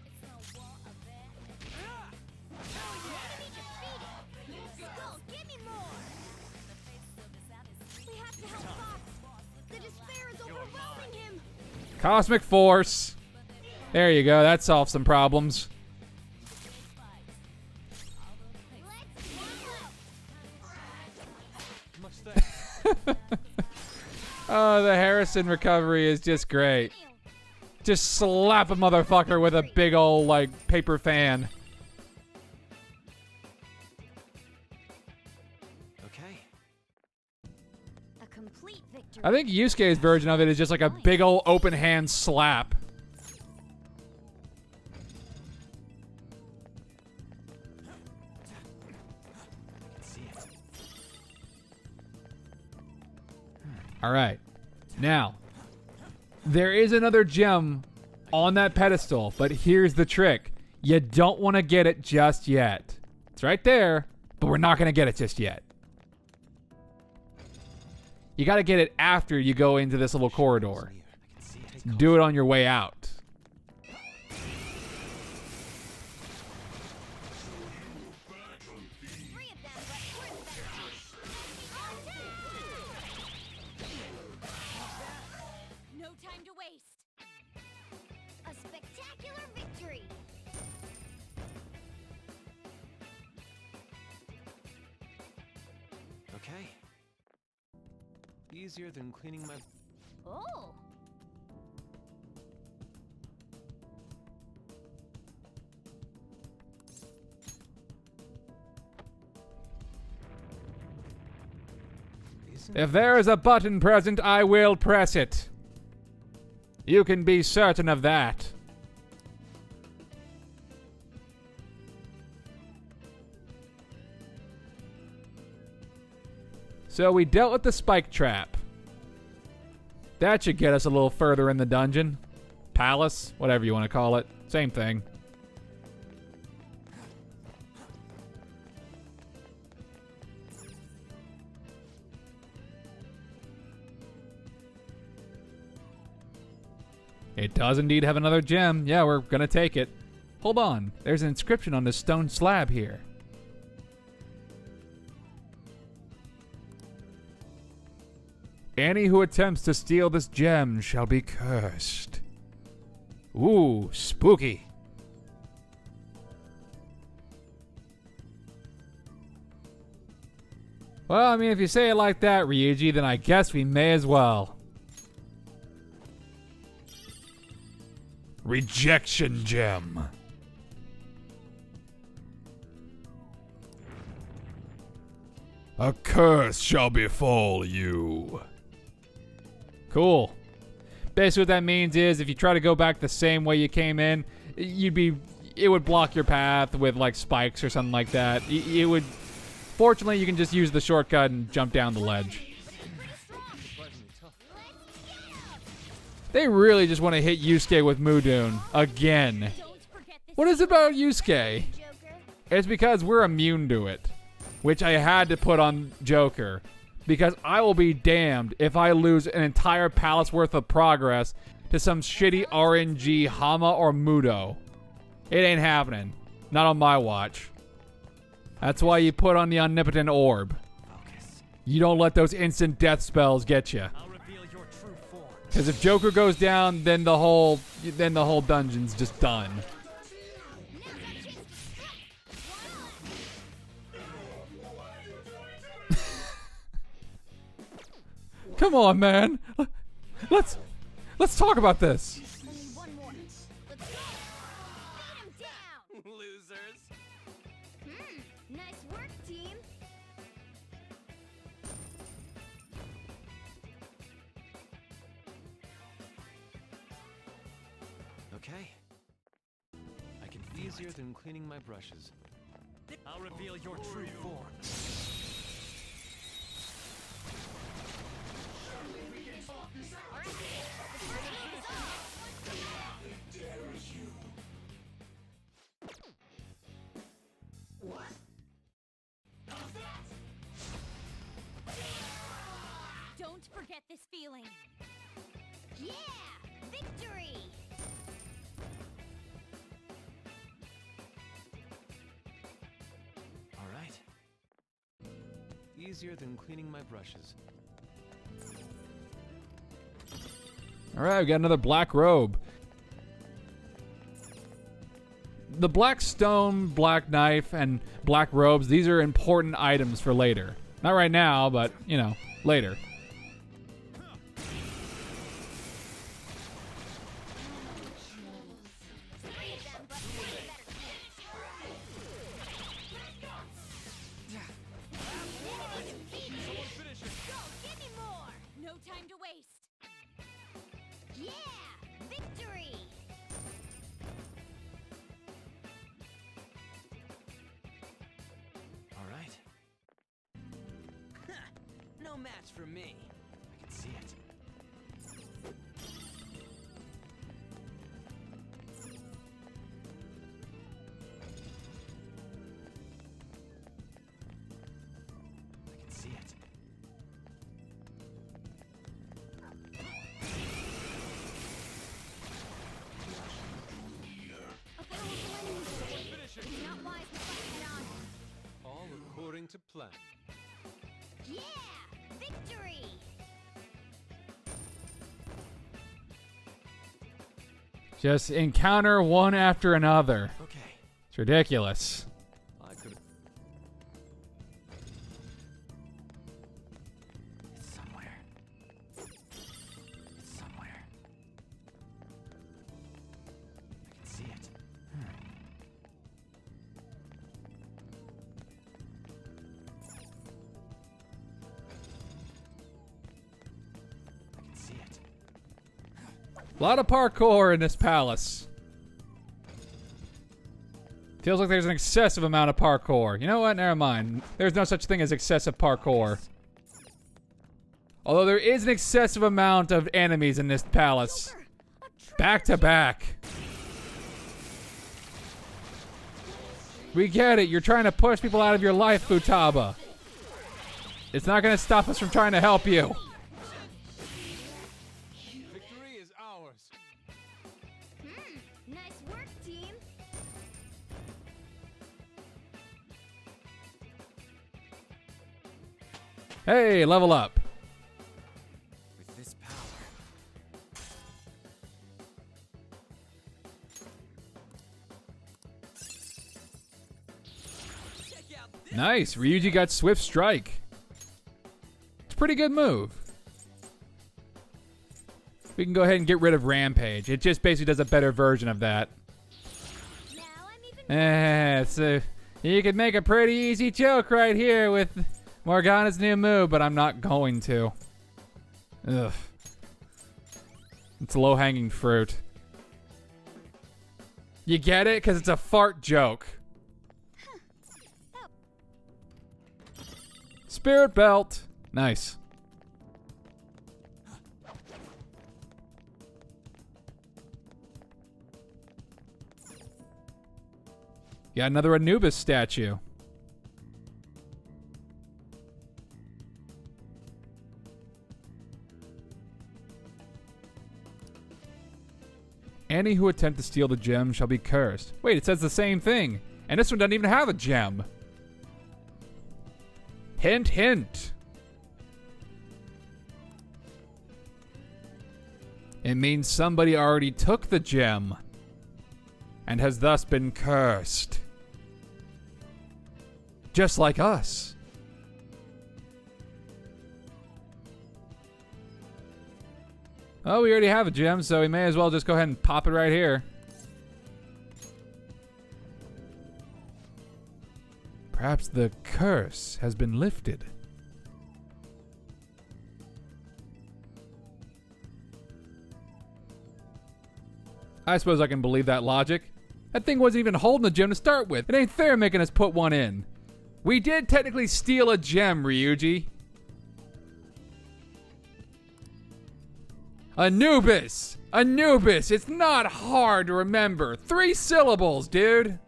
It's no war of Enemy defeated. Skull, give me more. We have to help Fox. The despair is overwhelming him. Cosmic Force. There you go. That solves some problems. Let's Much thanks. Oh, the Harrison recovery is just great. Just slap a motherfucker with a big old, like, paper fan. Okay. a complete victory. I think Yusuke's version of it is just like a big old open hand slap. See it. All right. Now, there is another gem on that pedestal, but here's the trick. You don't want to get it just yet. It's right there, but we're not going to get it just yet. You got to get it after you go into this little corridor. I can see it. Do it on your way out. Three of them, but we're the better. No time to waste. A spectacular victory. Okay. Easier than cleaning my. Oh. Isn't If there is a button present, I will press it. You can be certain of that. So we dealt with the spike trap. That should get us a little further in the dungeon. Palace, whatever you want to call it. Same thing. It does indeed have another gem. Yeah, we're gonna take it. Hold on. There's an inscription on this stone slab here. Any who attempts to steal this gem shall be cursed. Ooh, spooky. Well, I mean, if you say it like that, Ryuji, then I guess we may as well. Rejection gem. A curse shall befall you. Cool. Basically what that means is if you try to go back the same way you came in, it would block your path with like spikes or something like that. It would. Fortunately, you can just use the shortcut and jump down the ledge. surprisingly tough? They really just want to hit Yusuke with Mudun again. Don't forget this. What is it about Yusuke? Joker. It's because we're immune to it, which I had to put on Joker. Because I will be damned if I lose an entire palace worth of progress to some shitty RNG Hama or Mudo. It ain't happening. Not on my watch. That's why you put on the Omnipotent Orb. Focus. You don't let those instant death spells get you. I'll reveal your true form. Because if Joker goes down, then the whole dungeon's just done. Come on, man. Let's talk about this. Only one more. Let's go. Beat him down. Losers. Nice work, team. Okay. I can easier than cleaning my brushes. I'll reveal your true form. Don't forget this feeling. Yeah! Victory! All right. Easier than cleaning my brushes. All right, we got another black robe. The black stone, black knife, and black robes, these are important items for later. Not right now, but, you know, later. Go, give me more! No time to waste. Yeah! Victory! All right. No match for me. I can see it. I can see it. A powerful enemy. It's not wise to fight head on. All according to plan. Yeah! Victory! Just encounter one after another. Okay. It's ridiculous. I could. It's somewhere. It's somewhere. I can see it. I can see it. A lot of parkour in this palace. Feels like there's an excessive amount of parkour. You know what? Never mind. There's no such thing as excessive parkour. Although there is an excessive amount of enemies in this palace. Back to back. We get it. You're trying to push people out of your life, Futaba. It's not going to stop us from trying to help you. Victory is ours. Nice work, team. Hey, level up. With this power. Check out this. Nice. Ryuji got Swift Strike. It's a pretty good move. We can go ahead and get rid of Rampage. It just basically does a better version of that. Now I'm even You could make a pretty easy joke right here with Morgana's new move, but I'm not going to. Ugh. It's low-hanging fruit. You get it? Because it's a fart joke. Spirit Belt. Nice. Got another Anubis statue. Any who attempt to steal the gem shall be cursed. Wait, it says the same thing. And this one doesn't even have a gem. Hint, hint. It means somebody already took the gem and has thus been cursed. Just like us. Oh, we already have a gem, so we may as well just go ahead and pop it right here. Perhaps the curse has been lifted. I suppose I can believe that logic. That thing wasn't even holding the gem to start with. It ain't fair making us put one in. We did technically steal a gem, Ryuji. Anubis! Anubis! It's not hard to remember. 3 syllables, dude.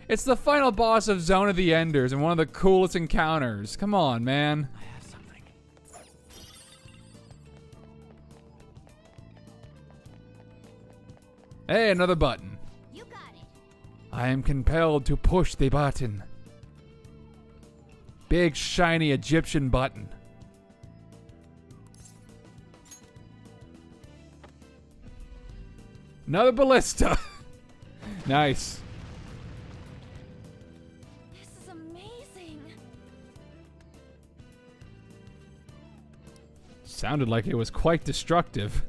It's the final boss of Zone of the Enders and one of the coolest encounters. Come on, man. I have something. Hey, another button. You got it. I am compelled to push the button. Big, shiny Egyptian button. Another ballista. Nice. This is amazing. Sounded like it was quite destructive.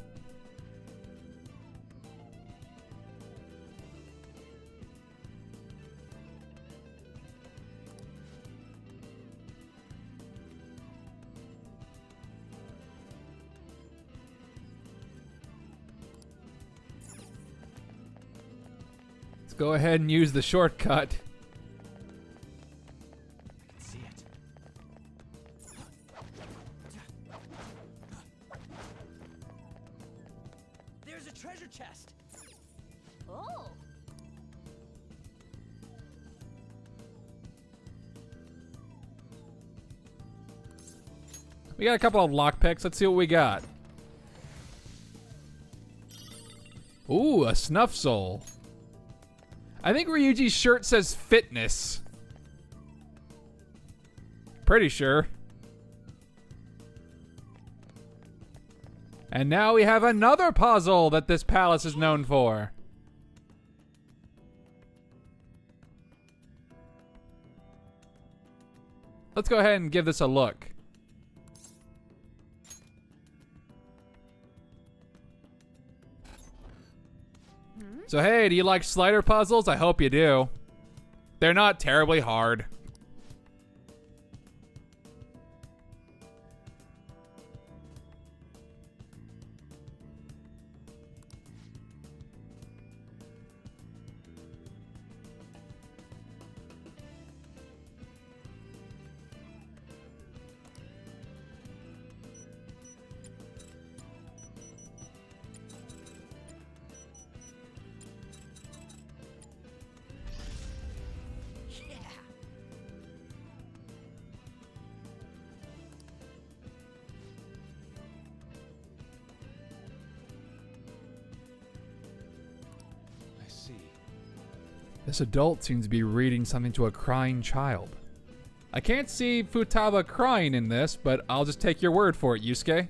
Let's go ahead and use the shortcut. I can see it. There's a treasure chest. Oh. We got a couple of lockpicks. Let's see what we got. Ooh, a snuff soul. I think Ryuji's shirt says fitness. Pretty sure. And now we have another puzzle that this palace is known for. Let's go ahead and give this a look. So hey, do you like slider puzzles? I hope you do. They're not terribly hard. I see. This adult seems to be reading something to a crying child. I can't see Futaba crying in this, but I'll just take your word for it, Yusuke.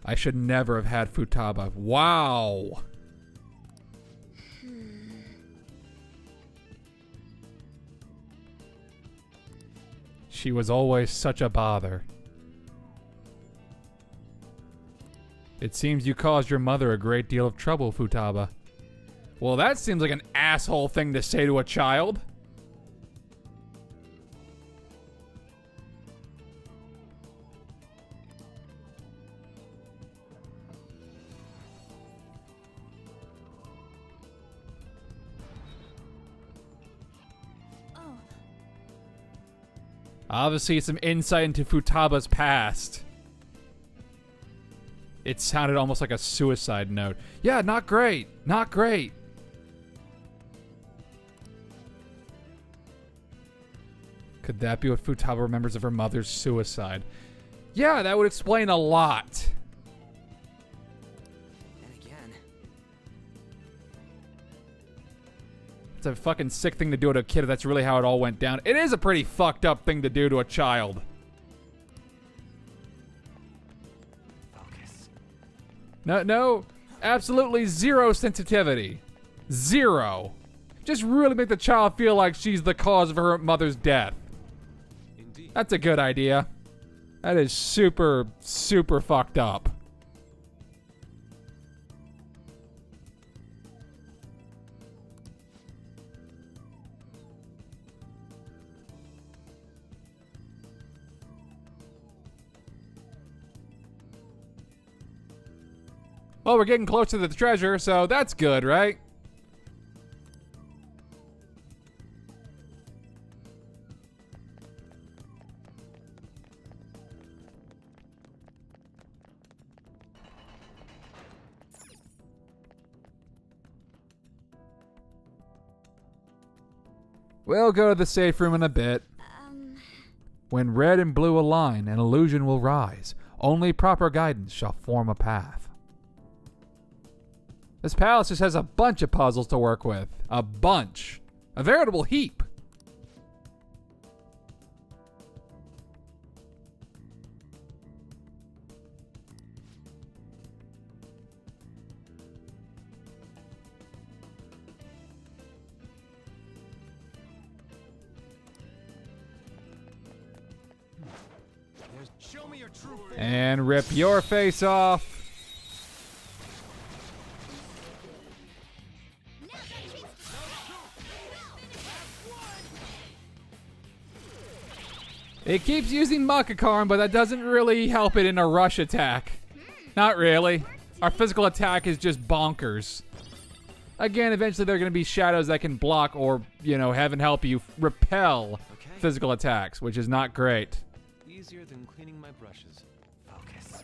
I should never have had Futaba. Wow. She was always such a bother. It seems you caused your mother a great deal of trouble, Futaba. Well, that seems like an asshole thing to say to a child. Oh. Obviously, some insight into Futaba's past. It sounded almost like a suicide note. Yeah, not great. Not great. Could that be what Futaba remembers of her mother's suicide? Yeah, that would explain a lot. And again. It's a fucking sick thing to do to a kid if that's really how it all went down. It is a pretty fucked up thing to do to a child. Focus. No, absolutely zero sensitivity. Zero. Just really make the child feel like she's the cause of her mother's death. Indeed. That's a good idea. That is super, super fucked up. Well, we're getting close to the treasure, so that's good, right? We'll go to the safe room in a bit. When red and blue align, an illusion will rise. Only proper guidance shall form a path. This palace just has a bunch of puzzles to work with. A bunch. A veritable heap. Show me your true form. And rip your face off. It keeps using Makakarn, but that doesn't really help it in a rush attack. Not really. Our physical attack is just bonkers. Again, eventually there are going to be shadows that can block or, heaven help you, repel physical attacks, which is not great. Easier than cleaning my brushes. Focus.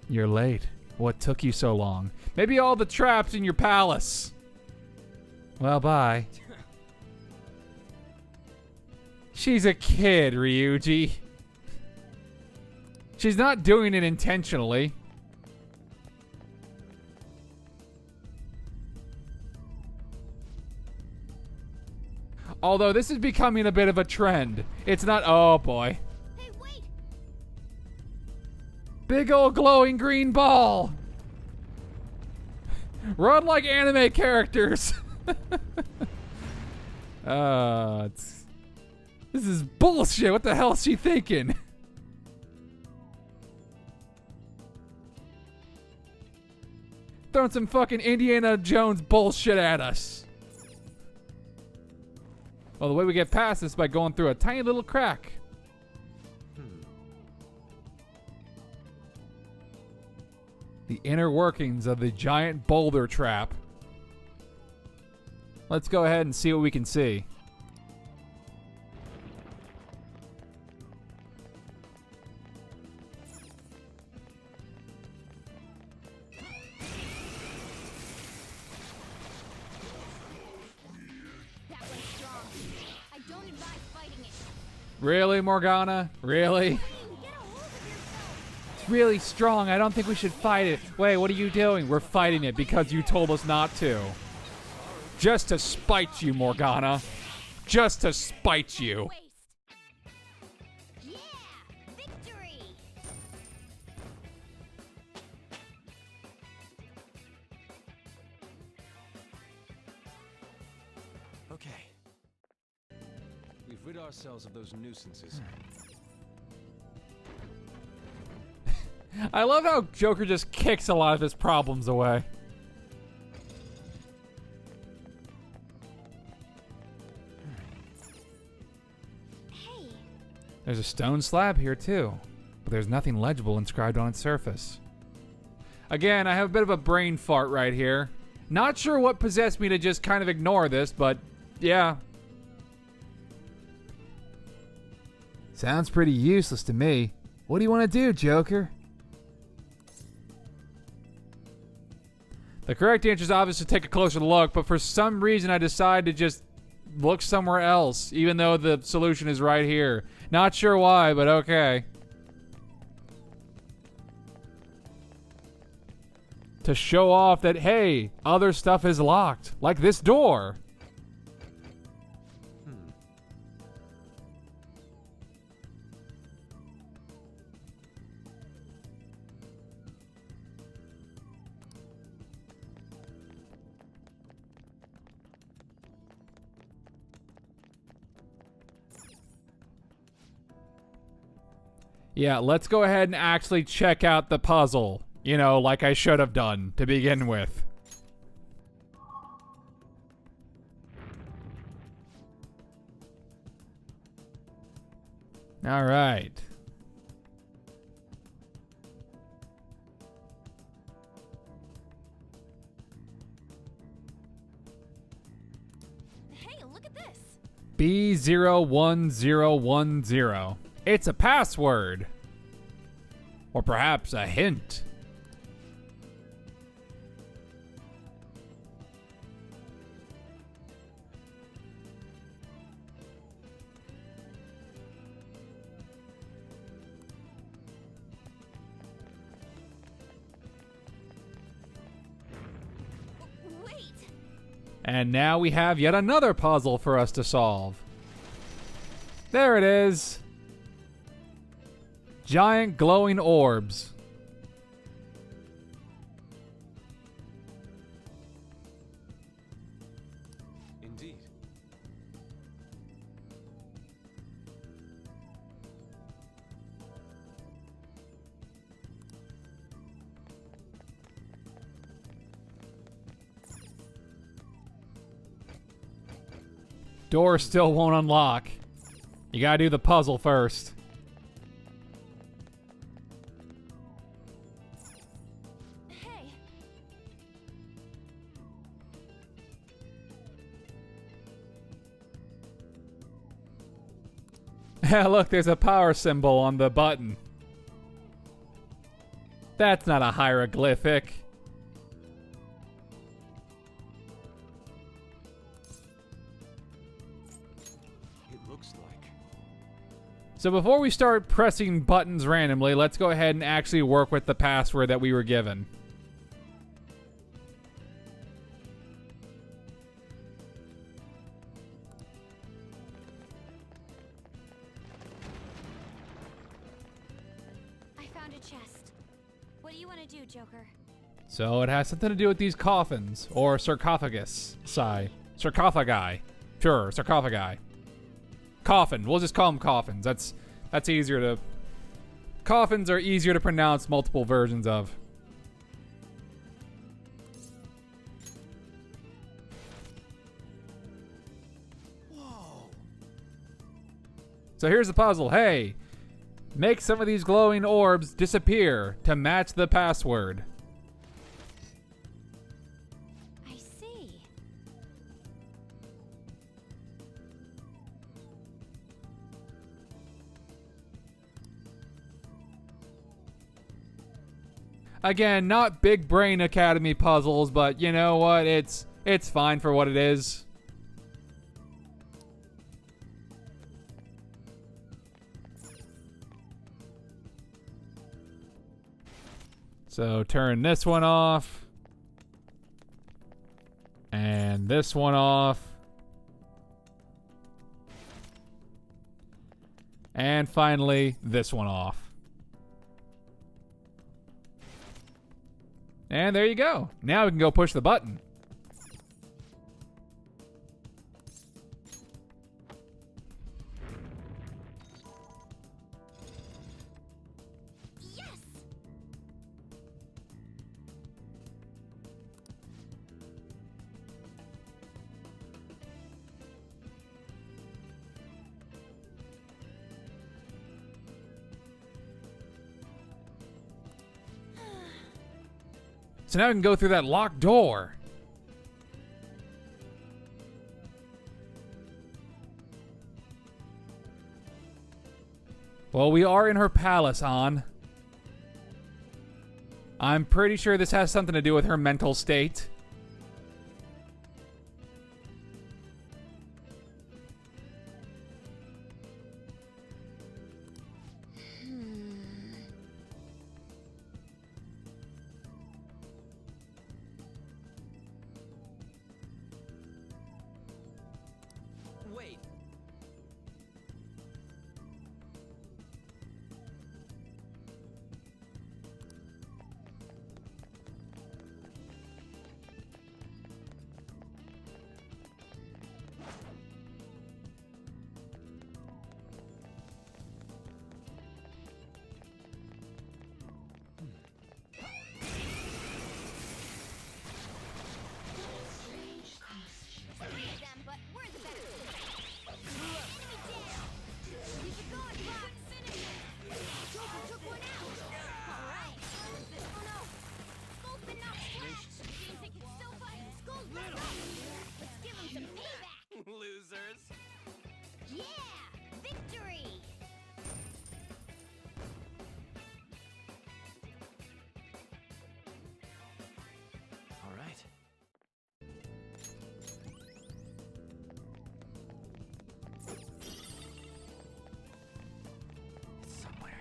You're late. What took you so long? Maybe all the traps in your palace. Well, bye. She's a kid, Ryuji. She's not doing it intentionally. Although this is becoming a bit of a trend. It's not. Oh boy. Hey, wait! Big old glowing green ball. Run like anime characters. This is bullshit. What the hell is she thinking? Throwing some fucking Indiana Jones bullshit at us. Well, the way we get past this is by going through a tiny little crack. The inner workings of the giant boulder trap. Let's go ahead and see what we can see. That was strong. I don't advise fighting it. Really, Morgana? Really? Get a hold of yourself! It's really strong. I don't think we should fight it. Wait, what are you doing? We're fighting it because you told us not to. Just to spite you, Morgana. Just to spite you. Waste. Yeah! Victory! Okay. We've rid ourselves of those nuisances. I love how Joker just kicks a lot of his problems away. Hey! There's a stone slab here too, but there's nothing legible inscribed on its surface. Again, I have a bit of a brain fart right here. Not sure what possessed me to just kind of ignore this, but yeah. Sounds pretty useless to me. What do you want to do, Joker? The correct answer is obviously to take a closer look, but for some reason I decided to just look somewhere else, even though the solution is right here. Not sure why, but okay. To show off that, hey, other stuff is locked, like this door. Yeah, let's go ahead and actually check out the puzzle. You know, like I should have done to begin with. All right. Hey, look at this. B01010. It's a password. Or perhaps a hint. Wait. And now we have yet another puzzle for us to solve. There it is. Giant glowing orbs. Indeed. Door still won't unlock. You gotta do the puzzle first. Hey. Look, there's a power symbol on the button. That's not a hieroglyphic. It looks like. So before we start pressing buttons randomly, let's go ahead and actually work with the password that we were given. I found a chest. What do you want to do, Joker? So it has something to do with these coffins, or sarcophagus. Sarcophagi. Sure, sarcophagi. Coffin. We'll just call them coffins. That's easier to... Coffins are easier to pronounce multiple versions of. Whoa. So here's the puzzle. Hey, make some of these glowing orbs disappear to match the password. I see. Again, not big brain academy puzzles, but you know what? It's fine for what it is. So turn this one off. And this one off. And finally, this one off. And there you go. Now we can go push the button. Yes. So now we can go through that locked door. Well, we are in her palace, An. I'm pretty sure this has something to do with her mental state.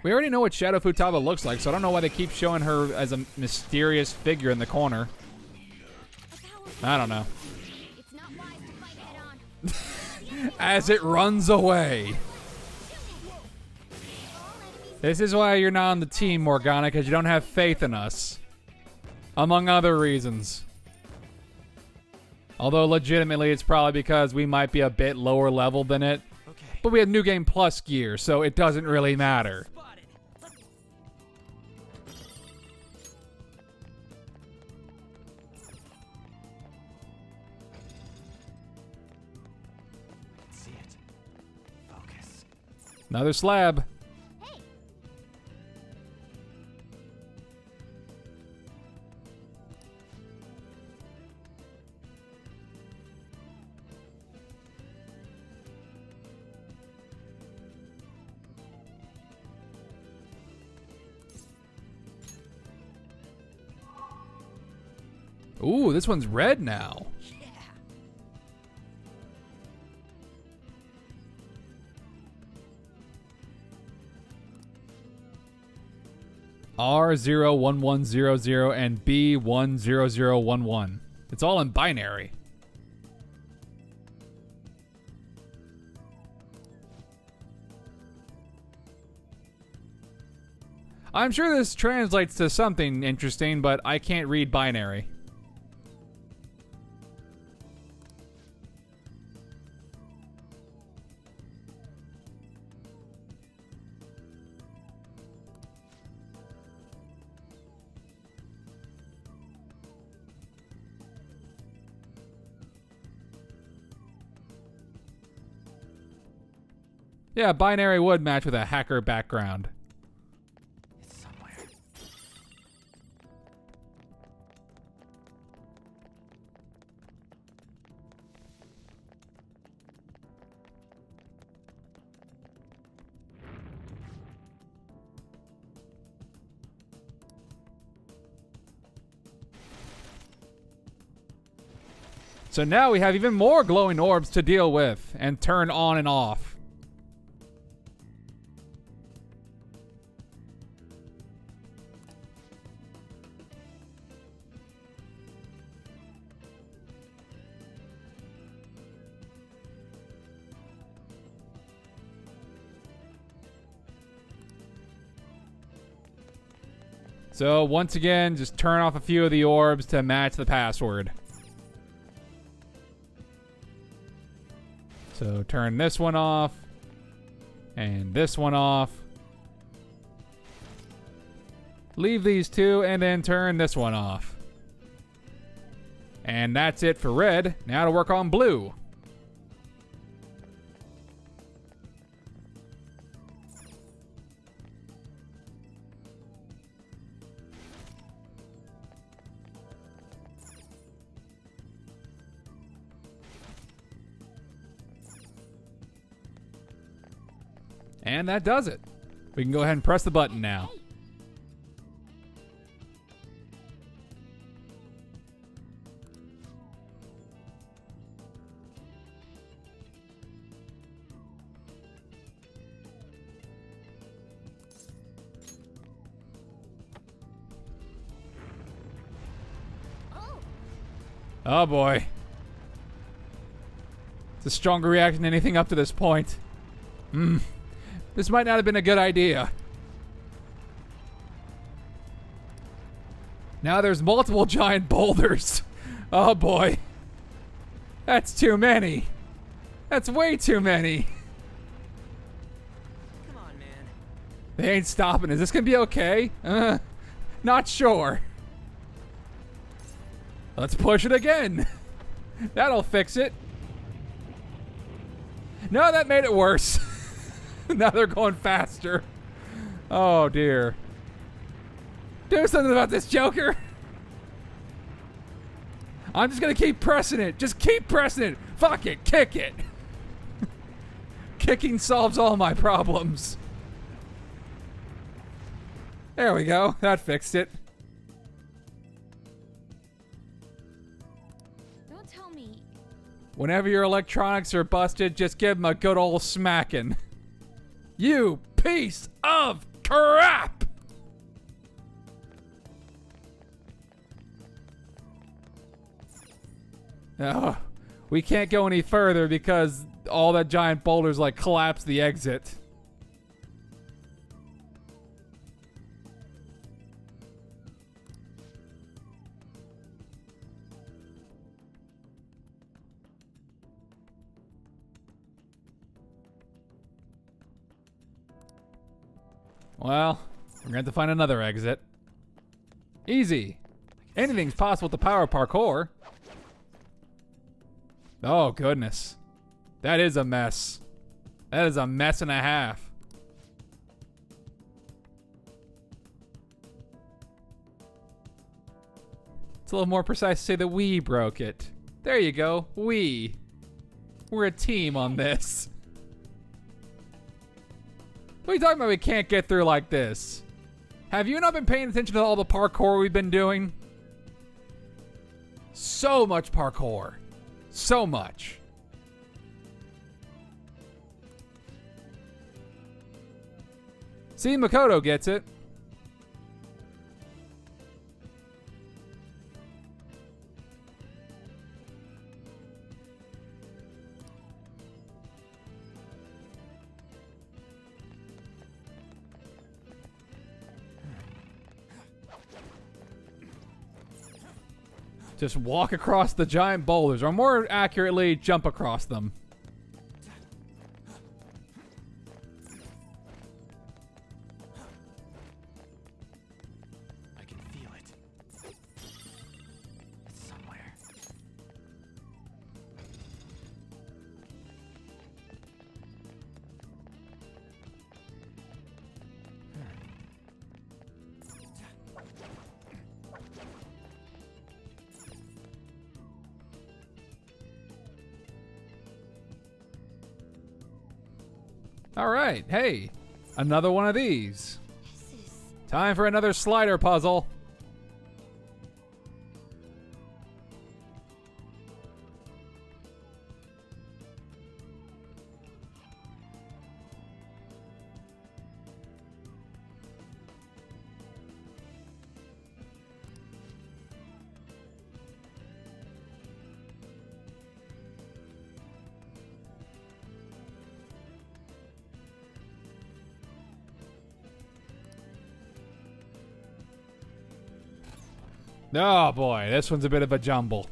We already know what Shadow Futaba looks like, so I don't know why they keep showing her as a mysterious figure in the corner. I don't know. It's not wise to fight head on. As it runs away. This is why you're not on the team, Morgana, because you don't have faith in us. Among other reasons. Although legitimately it's probably because we might be a bit lower level than it. Okay. But we have New Game Plus gear, so it doesn't really matter. Spotted. Let's see it. Focus. Another slab. Hey, Ooh, this one's red now. yeah. R01100 and B10011. It's all in binary. I'm sure this translates to something interesting, but I can't read binary. Yeah, binary would match with a hacker background. It's somewhere. So now we have even more glowing orbs to deal with and turn on and off. So once again, just turn off a few of the orbs to match the password. So turn this one off and this one off. Leave these two and then turn this one off. And that's it for red. Now to work on blue. And that does it. We can go ahead and press the button now. Oh, Oh boy. It's a stronger reaction than anything up to this point. This might not have been a good idea. Now there's multiple giant boulders. Oh boy. That's too many. That's way too many. Come on, man. They ain't stopping. Is this gonna be okay? Not sure. Let's push it again. That'll fix it. No, that made it worse. Now they're going faster. Oh dear. Do something about this, Joker. I'm just gonna keep pressing it. Just keep pressing it. Fuck it. Kick it. Kicking solves all my problems. There we go. That fixed it. don't tell me. Whenever your electronics are busted, just give them a good old smacking. You piece of crap! Oh, we can't go any further because all that giant boulders like collapse the exit. Well, we're going to have to find another exit. Easy. Anything's possible with the power of parkour. Oh, goodness. That is a mess. That is a mess and a half. It's a little more precise to say that we broke it. There you go. We. We're a team on this. What are you talking about we can't get through like this? Have you not been paying attention to all the parkour we've been doing? So much parkour. So much. See, Makoto gets it. Just walk across the giant boulders, or more accurately, jump across them. I can feel it. It's somewhere. All right, hey, another one of these. This is Time for another slider puzzle. Oh boy, this one's a bit of a jumble.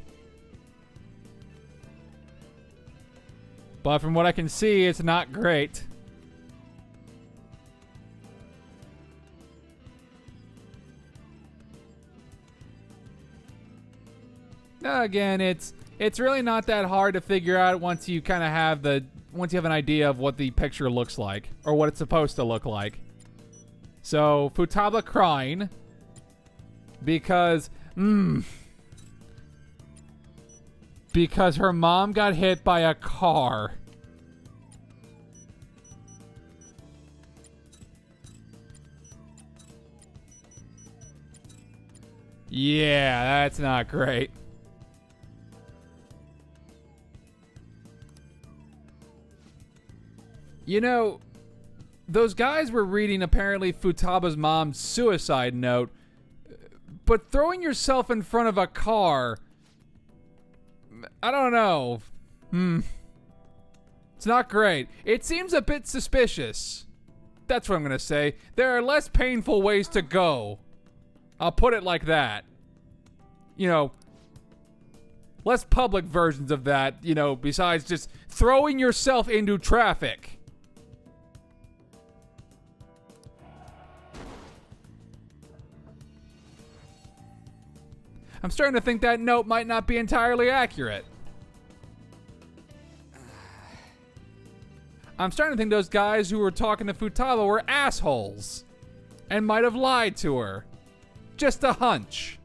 But from what I can see, it's not great. Again, it's really not that hard to figure out once you kind of have once you have an idea of what the picture looks like or what it's supposed to look like. So, Futaba crying because because her mom got hit by a car. Yeah, that's not great. You know, those guys were reading apparently Futaba's mom's suicide note, but throwing yourself in front of a car, I don't know. It's not great. It seems a bit suspicious. That's what I'm going to say. There are less painful ways to go. I'll put it like that. You know, less public versions of that, you know, besides just throwing yourself into traffic. I'm starting to think that note might not be entirely accurate. I'm starting to think those guys who were talking to Futaba were assholes and might have lied to her. Just a hunch.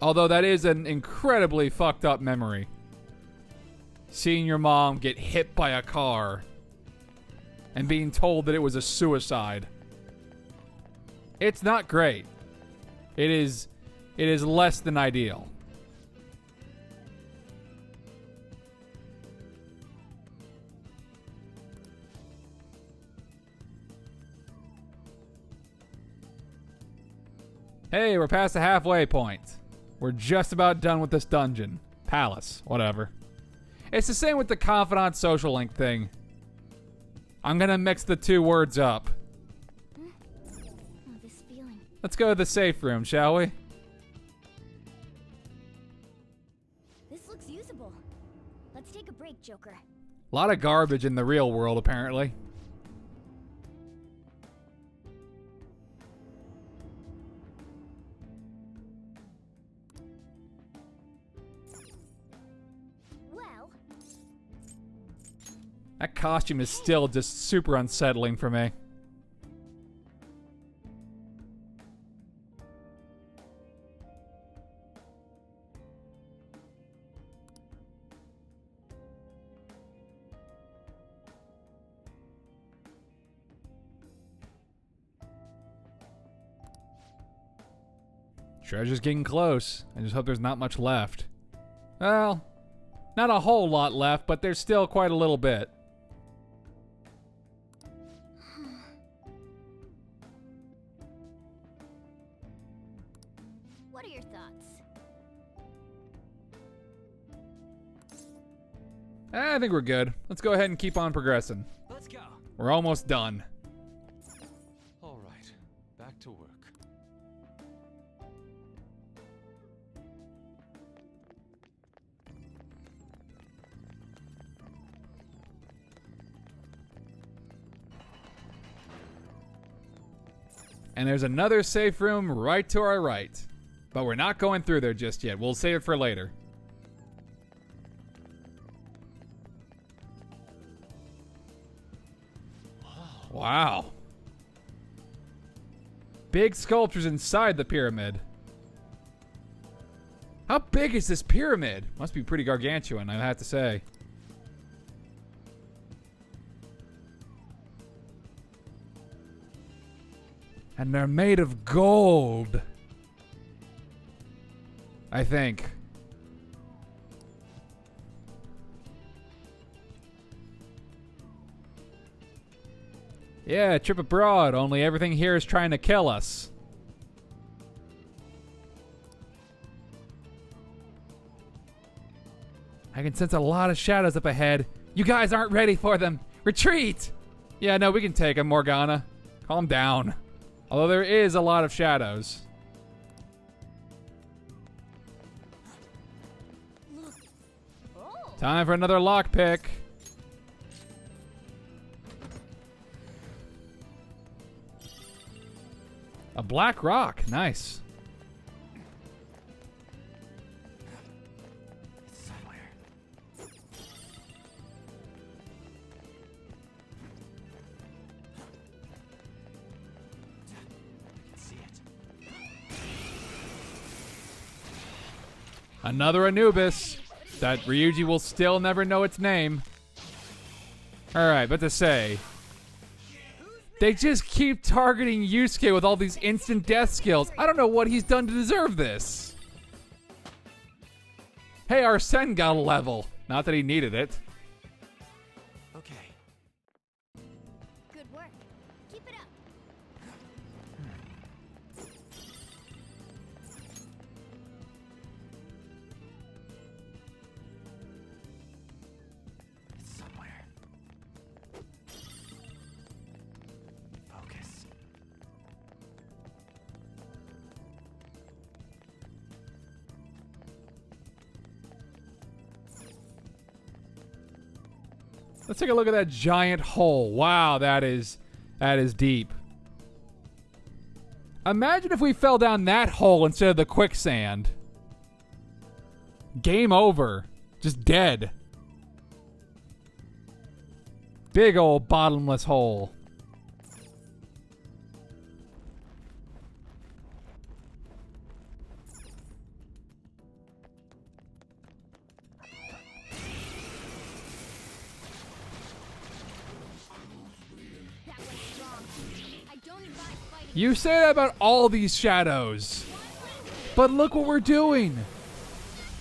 Although that is an incredibly fucked up memory. Seeing your mom get hit by a car and being told that it was a suicide. It's not great. It is less than ideal. Hey, we're past the halfway point. We're just about done with this dungeon. Palace, whatever. It's the same with the confidant social link thing. I'm gonna mix the two words up. Oh, this feeling. Let's go to the safe room, shall we? This looks usable. Let's take a break, Joker. A lot of garbage in the real world, apparently. Well, That costume is still just super unsettling for me. Treasure's getting close. I just hope there's not much left. Well, not a whole lot left, but there's still quite a little bit. what are your thoughts? I think we're good. Let's go ahead and keep on progressing. Let's go. We're almost done. All right, back to work. And there's another safe room right to our right. But we're not going through there just yet. We'll save it for later. Wow. Big sculptures inside the pyramid. How big is this pyramid? Must be pretty gargantuan, I have to say. And they're made of gold. I think. Yeah, trip abroad, only everything here is trying to kill us. I can sense a lot of shadows up ahead. You guys aren't ready for them. Retreat! Yeah, no, we can take them, Morgana. Calm down. Although there is a lot of shadows. Oh, Time for another lockpick. A black rock. Nice. It's somewhere. I can see it. Another Anubis. That Ryuji will still never know its name. Alright, but to say, they just keep targeting Yusuke with all these instant death skills. I don't know what he's done to deserve this. Hey, Arsene got a level. Not that he needed it. Okay. good work. Keep it up. It's somewhere. Focus. Let's take a look at that giant hole. Wow, that is deep. Imagine if we fell down that hole instead of the quicksand. Game over. Just dead. Big old bottomless hole. That was strong. I don't advise fighting. You say that about all these shadows. But look what we're doing.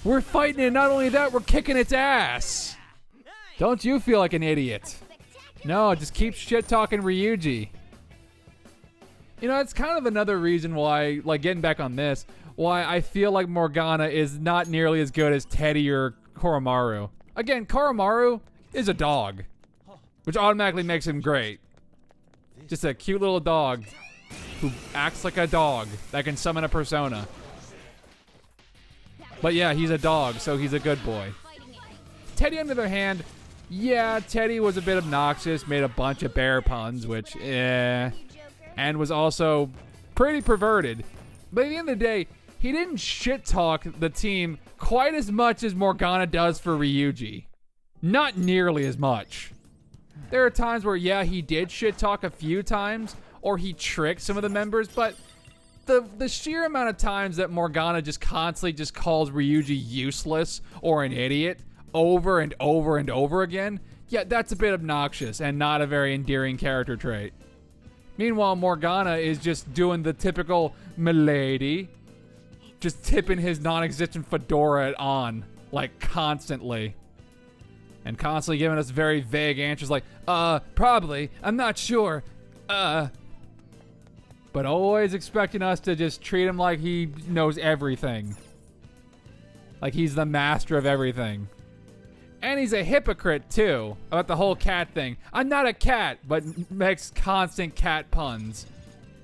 We're fighting it. Not only that, we're kicking its ass. Don't you feel like an idiot? Spectacular. No, just keep shit talking Ryuji. You know, it's kind of another reason why, like, getting back on this, why I feel like Morgana is not nearly as good as Teddy or Koromaru. Again, Koromaru is a dog, which automatically makes him great. Just a cute little dog who acts like a dog that can summon a persona. But yeah, he's a dog, so he's a good boy. Teddy, on the other hand, yeah, Teddy was a bit obnoxious, made a bunch of bear puns, which, and was also pretty perverted. But at the end of the day, he didn't shit-talk the team quite as much as Morgana does for Ryuji. Not nearly as much. There are times where, yeah, he did shit-talk a few times, or he tricked some of the members, but the sheer amount of times that Morgana just constantly just calls Ryuji useless or an idiot over and over and over again, yeah, that's a bit obnoxious and not a very endearing character trait. Meanwhile, Morgana is just doing the typical milady, just tipping his non-existent fedora on, like, constantly. And constantly giving us very vague answers like, probably, I'm not sure, but always expecting us to just treat him like he knows everything. Like he's the master of everything. And he's a hypocrite, too, about the whole cat thing. I'm not a cat, but makes constant cat puns.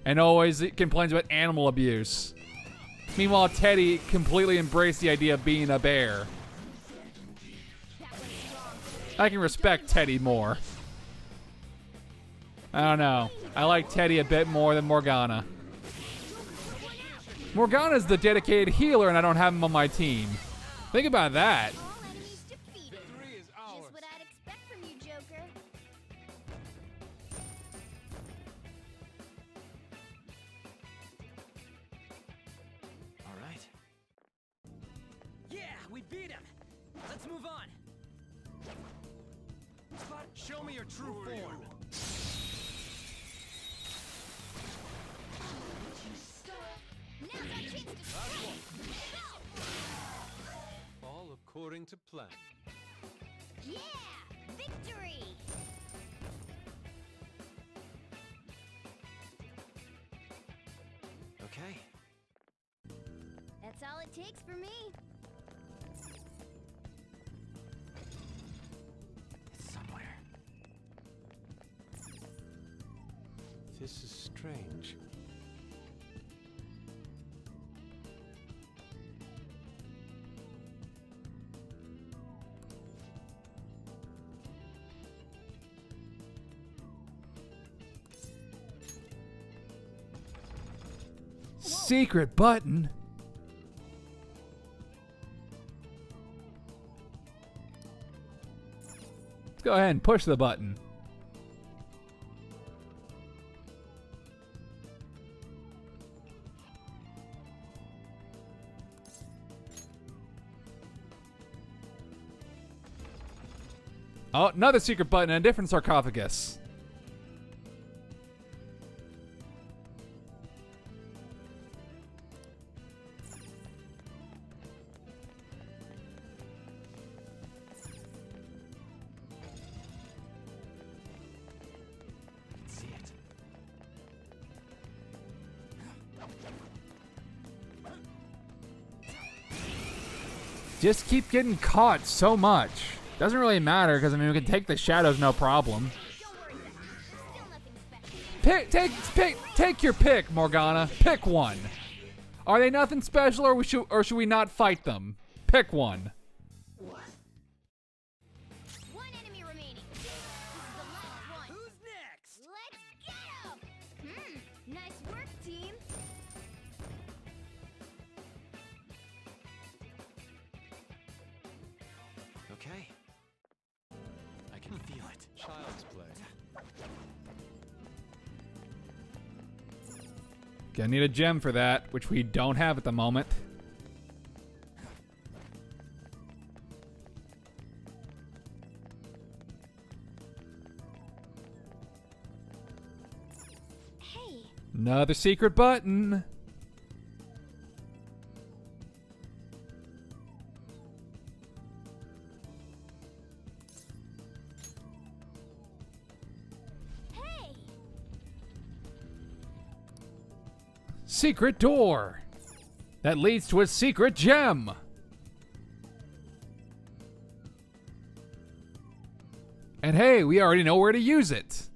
And always complains about animal abuse. Meanwhile, Teddy completely embraced the idea of being a bear. I can respect Teddy more. I don't know. I like Teddy a bit more than Morgana. Morgana's the dedicated healer and I don't have him on my team. Think about that. All enemies defeated. Just what I'd expect from you, Joker. All right. Yeah, we beat him. Let's move on. Spot, show me your true form. Now's our chance to strike. All according to plan. Yeah! Victory! Okay. That's all it takes for me. It's somewhere. This is strange. Secret button? Let's go ahead and push the button. Oh, another secret button and a different sarcophagus. See it. Just keep getting caught so much. Doesn't really matter because I mean we can take the shadows no problem. Don't worry about it. Still nothing special. Take your pick, Morgana. Pick one. Are they nothing special or should we not fight them? Pick one. One enemy remaining. This is the last one. Who's next? Let's get him! Nice work, team. Okay. I can feel it. Child's play. Gonna need a gem for that, which we don't have at the moment. Hey, Another secret button. hey! Secret door that leads to a secret gem. And hey, we already know where to use it.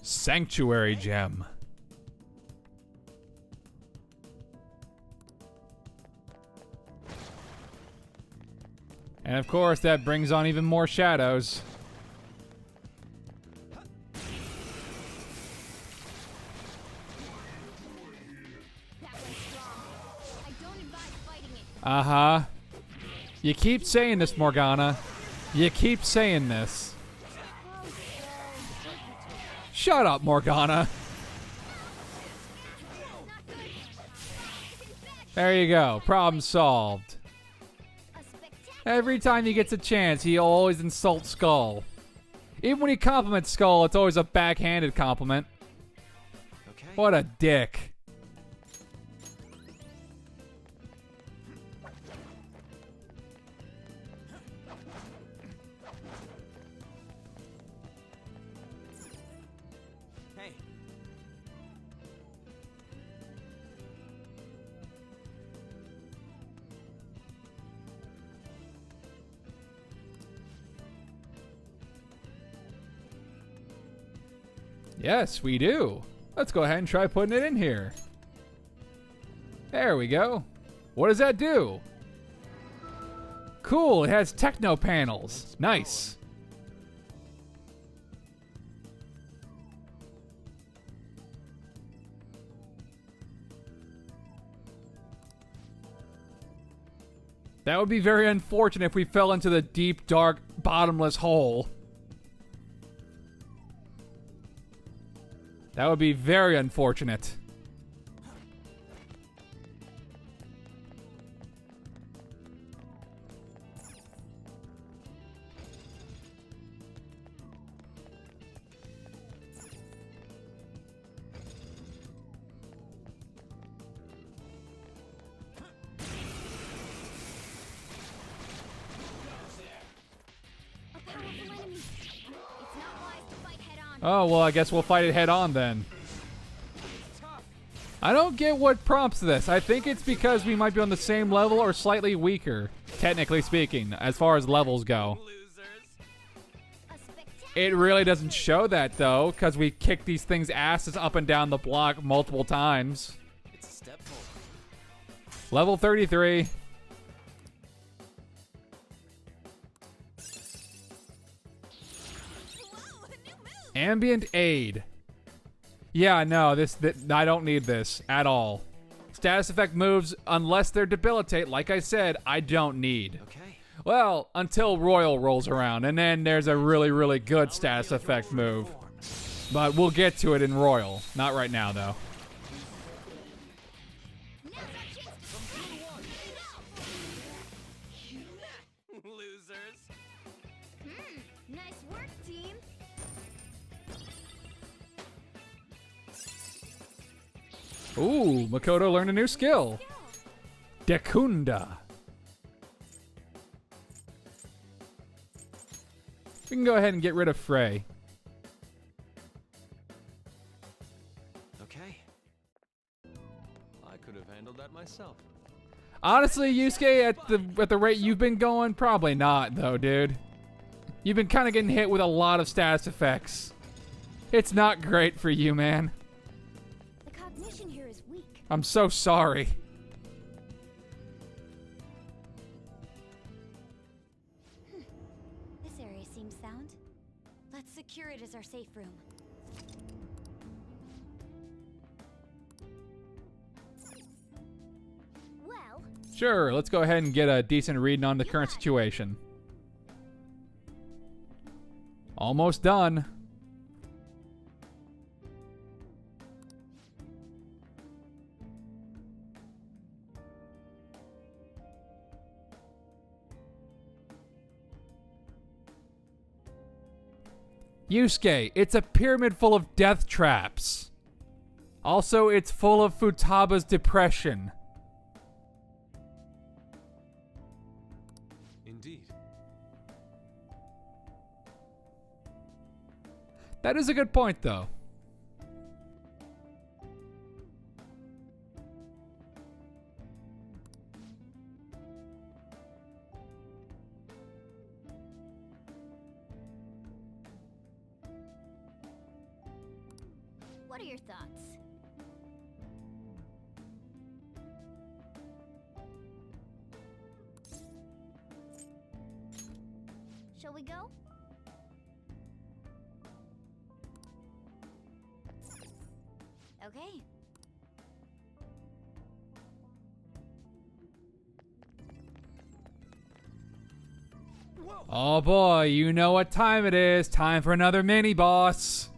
Sanctuary gem. And of course, that brings on even more shadows. That went strong. I don't advise fighting it. Uh-huh. You keep saying this, Morgana. You keep saying this. Shut up, Morgana. There you go. Problem solved. Every time he gets a chance, he always insults Skull. Even when he compliments Skull, it's always a backhanded compliment. Okay. What a dick. Hey. Yes, we do. Let's go ahead and try putting it in here. There we go. What does that do? Cool, it has techno panels. Nice. That would be very unfortunate if we fell into the deep, dark, bottomless hole. That would be very unfortunate. A powerful enemy. It's not wise to fight head on. Oh, well, I guess we'll fight it head on then. I don't get what prompts this. I think it's because we might be on the same level or slightly weaker, technically speaking, as far as levels go. Losers. A spectacular. It really doesn't show that, though, because we kick these things' asses up and down the block multiple times. It's a step forward. Level 33. Whoa, a new move. Ambient aid. Yeah, no, I don't need this at all. Status effect moves, unless they're debilitate, like I said, I don't need. Okay. Well, until Royal rolls around, and then there's a really, really good status effect move. But we'll get to it in Royal. Not right now, though. Now's our chance to Losers. Nice work, team. Ooh, Makoto learned a new skill. Dekunda. We can go ahead and get rid of Frey. Okay. I could have handled that myself. Honestly, Yusuke, at the rate you've been going, probably not, though, dude. You've been kind of getting hit with a lot of status effects. It's not great for you, man. The cognition here is weak. I'm so sorry. This area seems sound. Let's secure it as our safe room. Well, Sure, let's go ahead and get a decent reading on the current situation. Almost done. Yusuke, it's a pyramid full of death traps. Also, it's full of Futaba's depression. Indeed. That is a good point, though. What are your thoughts? Shall we go? Okay. Oh boy, you know what time it is. Time for another mini boss.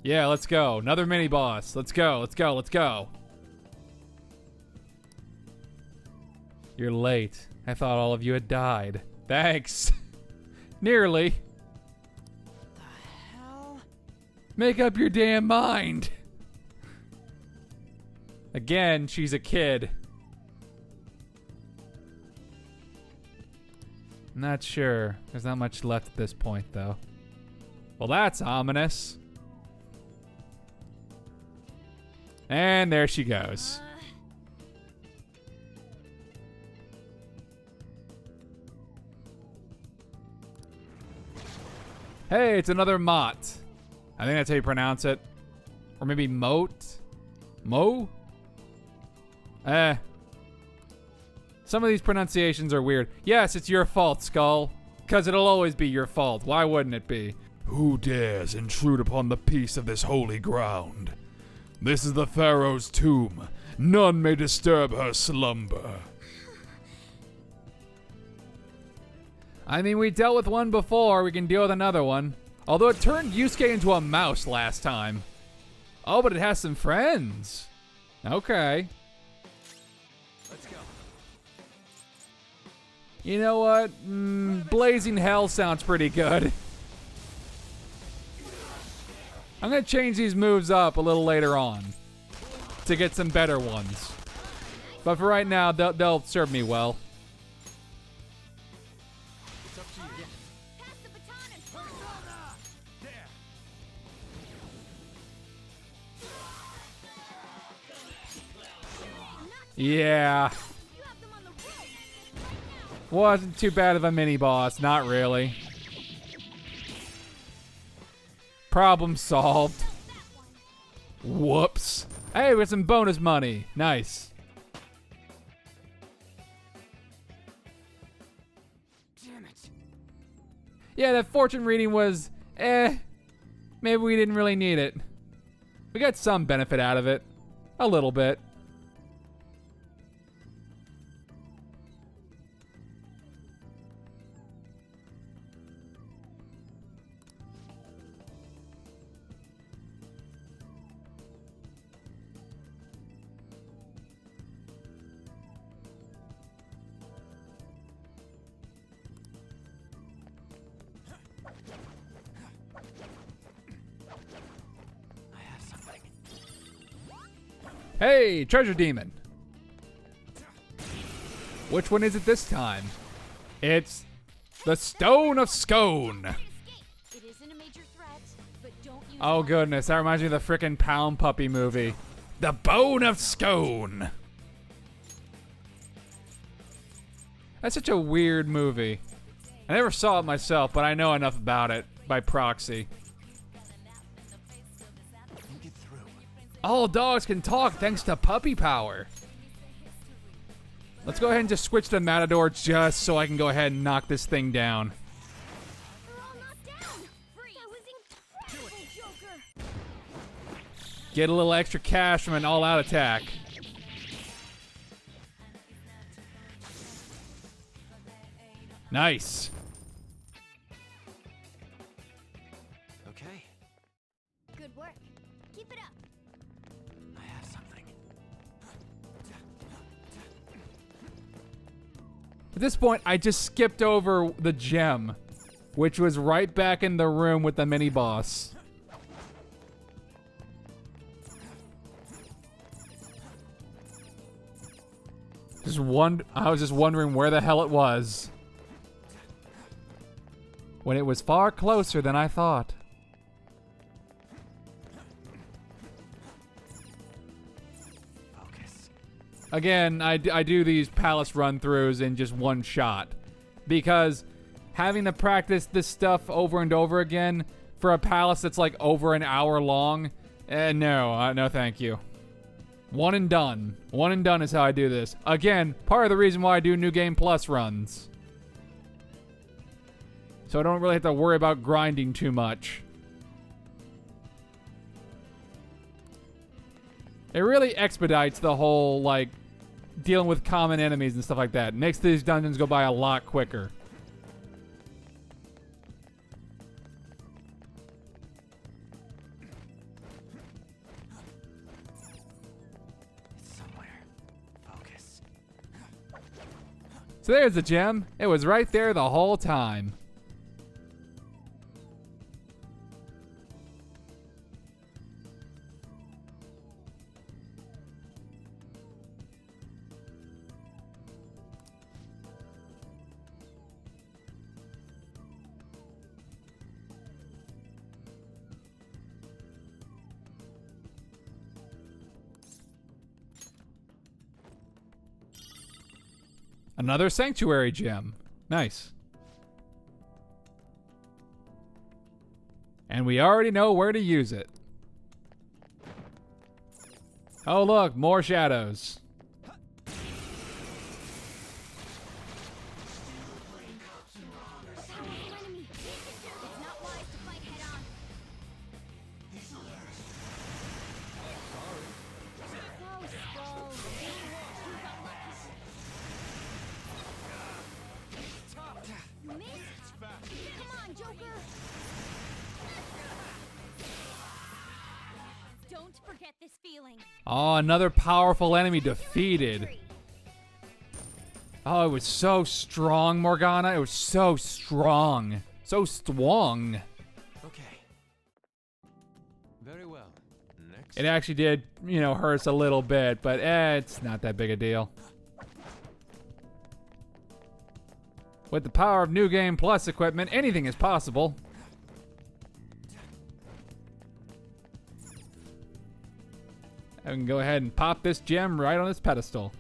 Yeah, let's go. Another mini boss. Let's go, let's go, let's go. You're late. I thought all of you had died. Thanks. Nearly. The hell? Make up your damn mind. Again, she's a kid. Not sure. There's not much left at this point, though. Well, that's ominous. And there she goes. Hey, it's another Mott. I think that's how you pronounce it. Or maybe Moat? Mo? Some of these pronunciations are weird. Yes, it's your fault, Skull. Because it'll always be your fault. Why wouldn't it be? Who dares intrude upon the peace of this holy ground? This is the Pharaoh's tomb. None may disturb her slumber. I mean, we dealt with one before. We can deal with another one. Although it turned Yusuke into a mouse last time. Oh, but it has some friends. Okay. Let's go. You know what? Blazing Hell sounds pretty good. I'm going to change these moves up a little later on to get some better ones. But for right now, they'll serve me well. It's up to you. Pass the baton and pull. There. Yeah. You have them on the rope. Right now. Wasn't too bad of a mini boss. Not really. Problem solved. That one. Whoops. Hey, we got some bonus money. Nice. Damn it. Yeah, that fortune reading was, maybe we didn't really need it. We got some benefit out of it. A little bit. I have something. Hey, treasure demon. Which one is it this time? It's the Stone of Scone. It isn't a major threat, but don't use Oh it. goodness, that reminds me of the frickin' Pound Puppy movie. The Bone of Scone. That's such a weird movie. I never saw it myself, but I know enough about it by proxy. Think it through. All dogs can talk thanks to puppy power. Let's go ahead and just switch to Matador just so I can go ahead and knock this thing down. They're all knocked down. Free. That was incredible, Joker. Get a little extra cash from an all-out attack. Nice. Okay. Good work. Keep it up. I have something. this point, I just skipped over the gem, which was right back in the room with the mini boss. I was just wondering where the hell it was, when it was far closer than I thought. Focus. Again, I do these palace run-throughs in just one shot, because having to practice this stuff over and over again for a palace that's like over an hour long, no thank you. One and done. One and done is how I do this. Again, part of the reason why I do New Game Plus runs. So I don't really have to worry about grinding too much. It really expedites the whole, like, dealing with common enemies and stuff like that. It makes these dungeons go by a lot quicker. It's somewhere. Focus. So there's the gem. It was right there the whole time. Another sanctuary gem. Nice. And we already know where to use it. Oh look, more shadows. Enemy. It's not wise to fight head on. So slow. You got lucky. You missed. Come on, Joker. Don't forget this feeling. Oh, another powerful enemy defeated. Victory. Oh, it was so strong, Morgana. It was so strong. So strong. Okay. Very well. Next. It actually did, hurt us a little bit, but it's not that big a deal. With the power of New Game Plus equipment, anything is possible. I can go ahead and pop this gem right on its pedestal.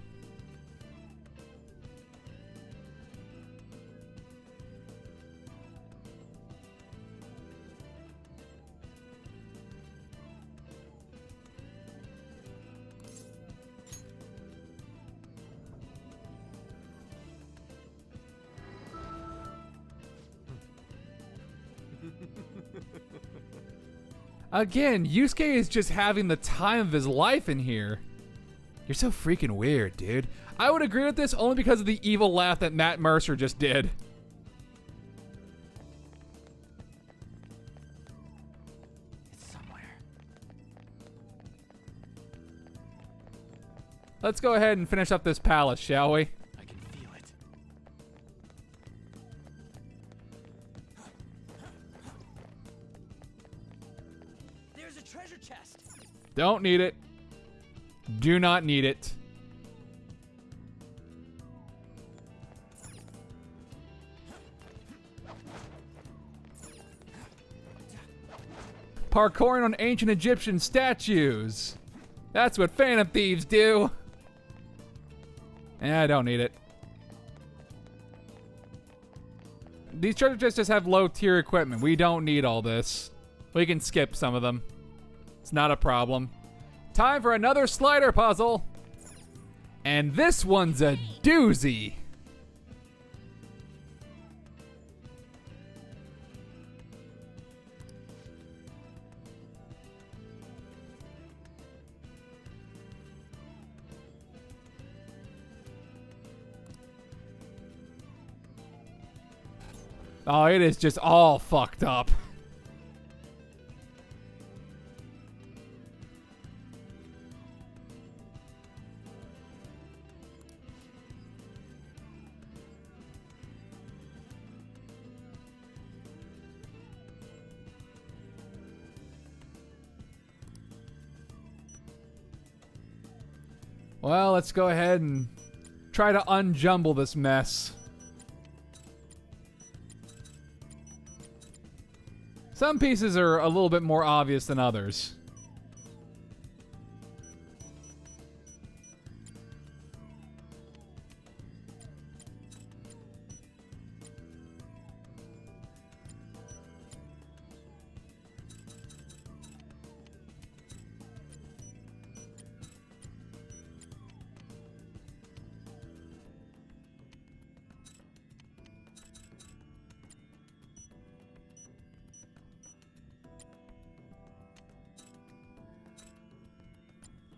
Again, Yusuke is just having the time of his life in here. You're so freaking weird, dude. I would agree with this only because of the evil laugh that Matt Mercer just did. It's somewhere. Let's go ahead and finish up this palace, shall we? I can feel it. There's a treasure chest. Don't need it. Do not need it. Parkouring on ancient Egyptian statues. That's what Phantom Thieves do. I don't need it. These treasure chests just have low tier equipment. We don't need all this. We can skip some of them. It's not a problem. Time for another slider puzzle. And this one's a doozy. Oh, it is just all fucked up. Well, let's go ahead and try to unjumble this mess. Some pieces are a little bit more obvious than others.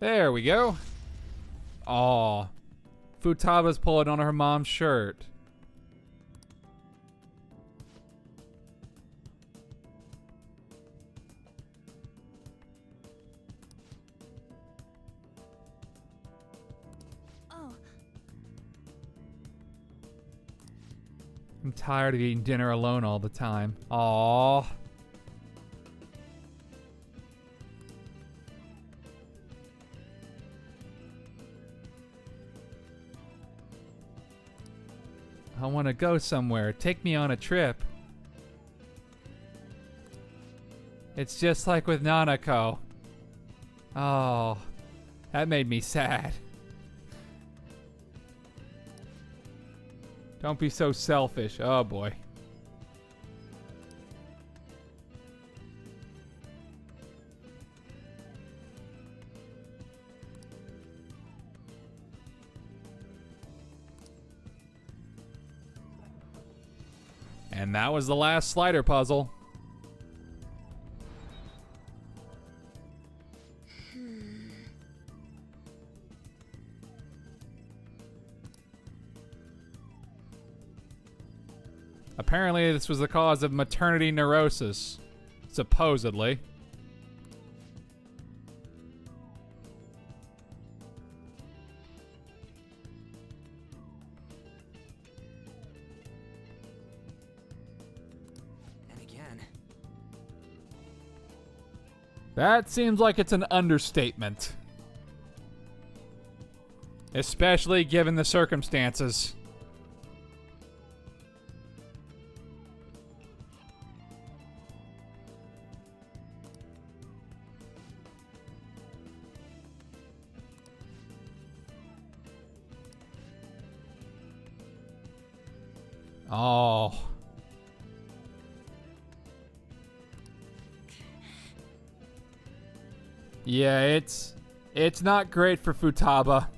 There we go. Aw. Futaba's pulling on her mom's shirt. Oh, I'm tired of eating dinner alone all the time. Aw. I want to go somewhere. Take me on a trip. It's just like with Nanako. Oh, that made me sad. Don't be so selfish. Oh boy. And that was the last slider puzzle. Apparently, this was the cause of maternity neurosis. Supposedly. And again. That seems like it's an understatement. Especially given the circumstances. Oh. Yeah, it's not great for Futaba.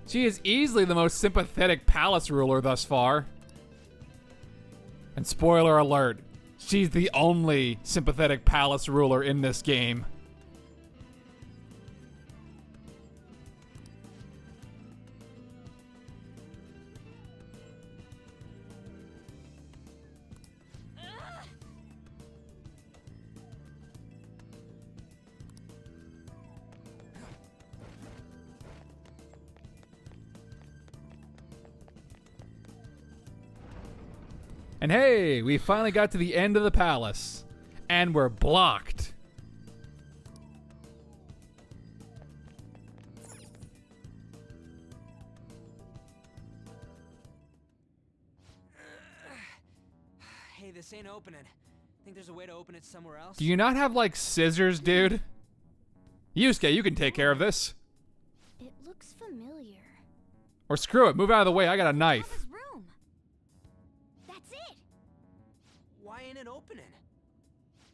She is easily the most sympathetic palace ruler thus far. And spoiler alert, she's the only sympathetic palace ruler in this game. And hey, we finally got to the end of the palace. And we're blocked. Hey, this ain't opening. Think there's a way to open it somewhere else? Do you not have, like, scissors, dude? Yusuke, you can take care of this. It looks familiar. Or screw it, move out of the way, I got a knife. Papa's room. That's it. Why ain't it opening?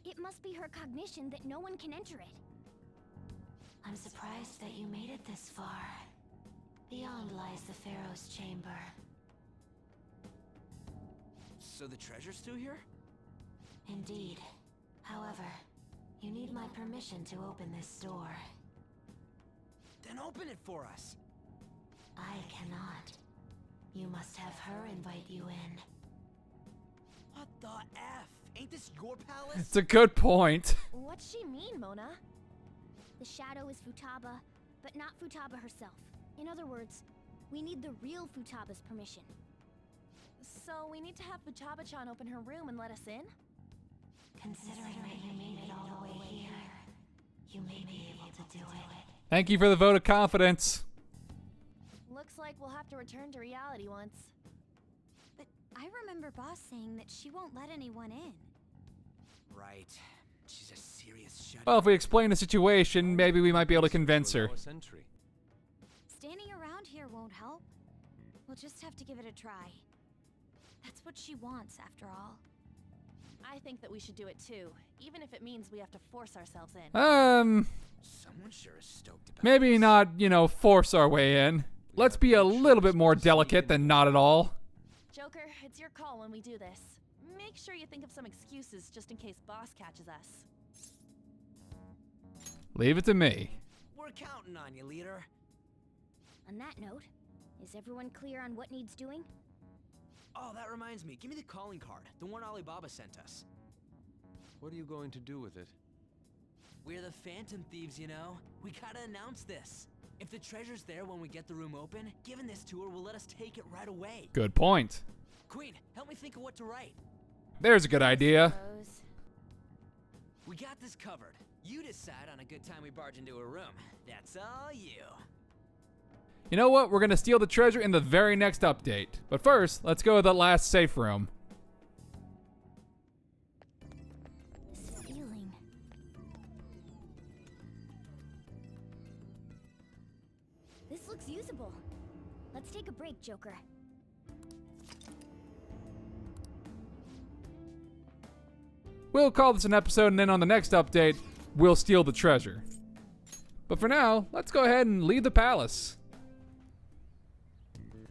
It must be her cognition that no one can enter it. I'm surprised that you made it this far. Beyond lies the Pharaoh's chamber. So the treasure's still here? Indeed. However, you need my permission to open this door. Then open it for us. I cannot. You must have her invite you in. What the F? Ain't this your palace? It's a good point. What's she mean, Mona? The shadow is Futaba, but not Futaba herself. In other words, we need the real Futaba's permission. so we need to have Futaba-chan open her room and let us in? Considering that you made it all the way here, you may be able to do it. Thank you for the vote of confidence. Looks like we'll have to return to reality once. But I remember Boss saying that she won't let anyone in. Right. She's a serious shut. Well, if we explain the situation, maybe we might be able to convince her. Standing around here won't help. We'll just have to give it a try. That's what she wants, after all. I think that we should do it too, even if it means we have to force ourselves in. Someone sure is stoked about Maybe this. not, force our way in. Let's be a little bit more delicate than not at all. Joker, it's your call when we do this. Make sure you think of some excuses just in case Boss catches us. Leave it to me. We're counting on you, leader. On that note, is everyone clear on what needs doing? Oh, that reminds me. Give me the calling card, the one Alibaba sent us. What are you going to do with it? We're the Phantom Thieves, you know. We gotta announce this. If the treasure's there when we get the room open, given this tour will let us take it right away. Good point. Queen, help me think of what to write. There's a good idea. Rose. We got this covered. You decide on a good time we barge into a room. That's all you. You know what? We're going to steal the treasure in the very next update. But first, let's go to the last safe room. This feeling. This looks usable. Let's take a break, Joker. We'll call this an episode, and then on the next update, we'll steal the treasure. But for now, let's go ahead and leave the palace.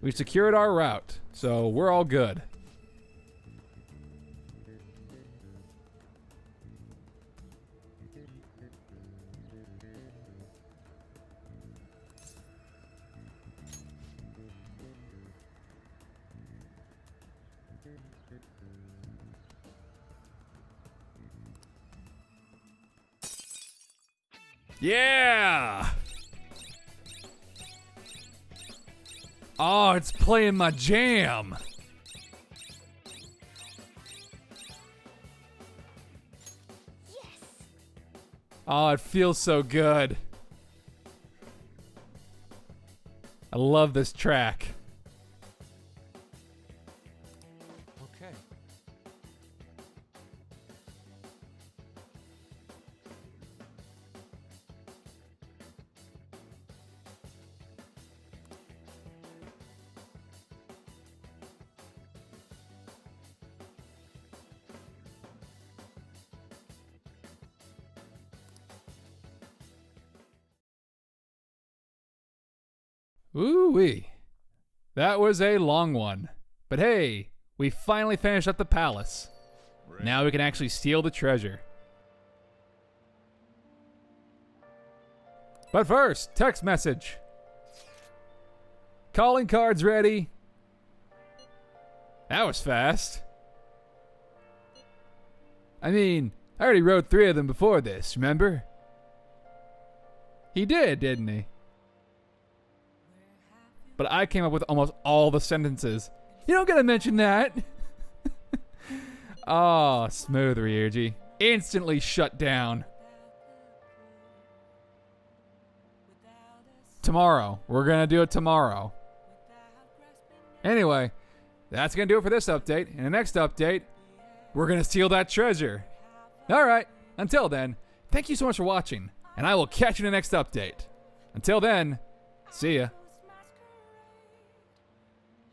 We've secured our route, so we're all good. Yeah! Oh, it's playing my jam. Yes! Oh, it feels so good. I love this track. Okay. Ooh-wee. That was a long one. But hey, we finally finished up the palace. Now we can actually steal the treasure. But first, text message. Calling cards ready. That was fast. I mean, I already wrote 3 of them before this, remember? He did, didn't he? But I came up with almost all the sentences. You don't gotta mention that. Oh, smooth, Ryuji. Instantly shut down. Tomorrow. We're gonna do it tomorrow. Anyway, that's gonna do it for this update. In the next update, we're gonna steal that treasure. Alright, until then, thank you so much for watching, and I will catch you in the next update. Until then, see ya.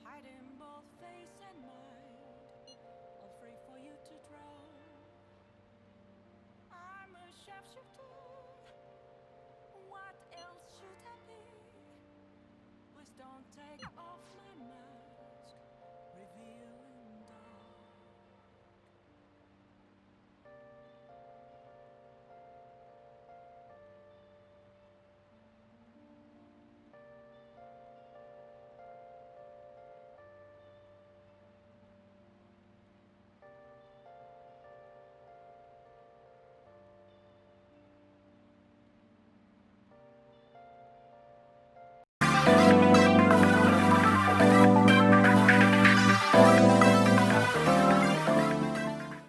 Hiding both face and mind, all free for you to drown. I'm a sharpshooter. What else should I be? Please don't take all.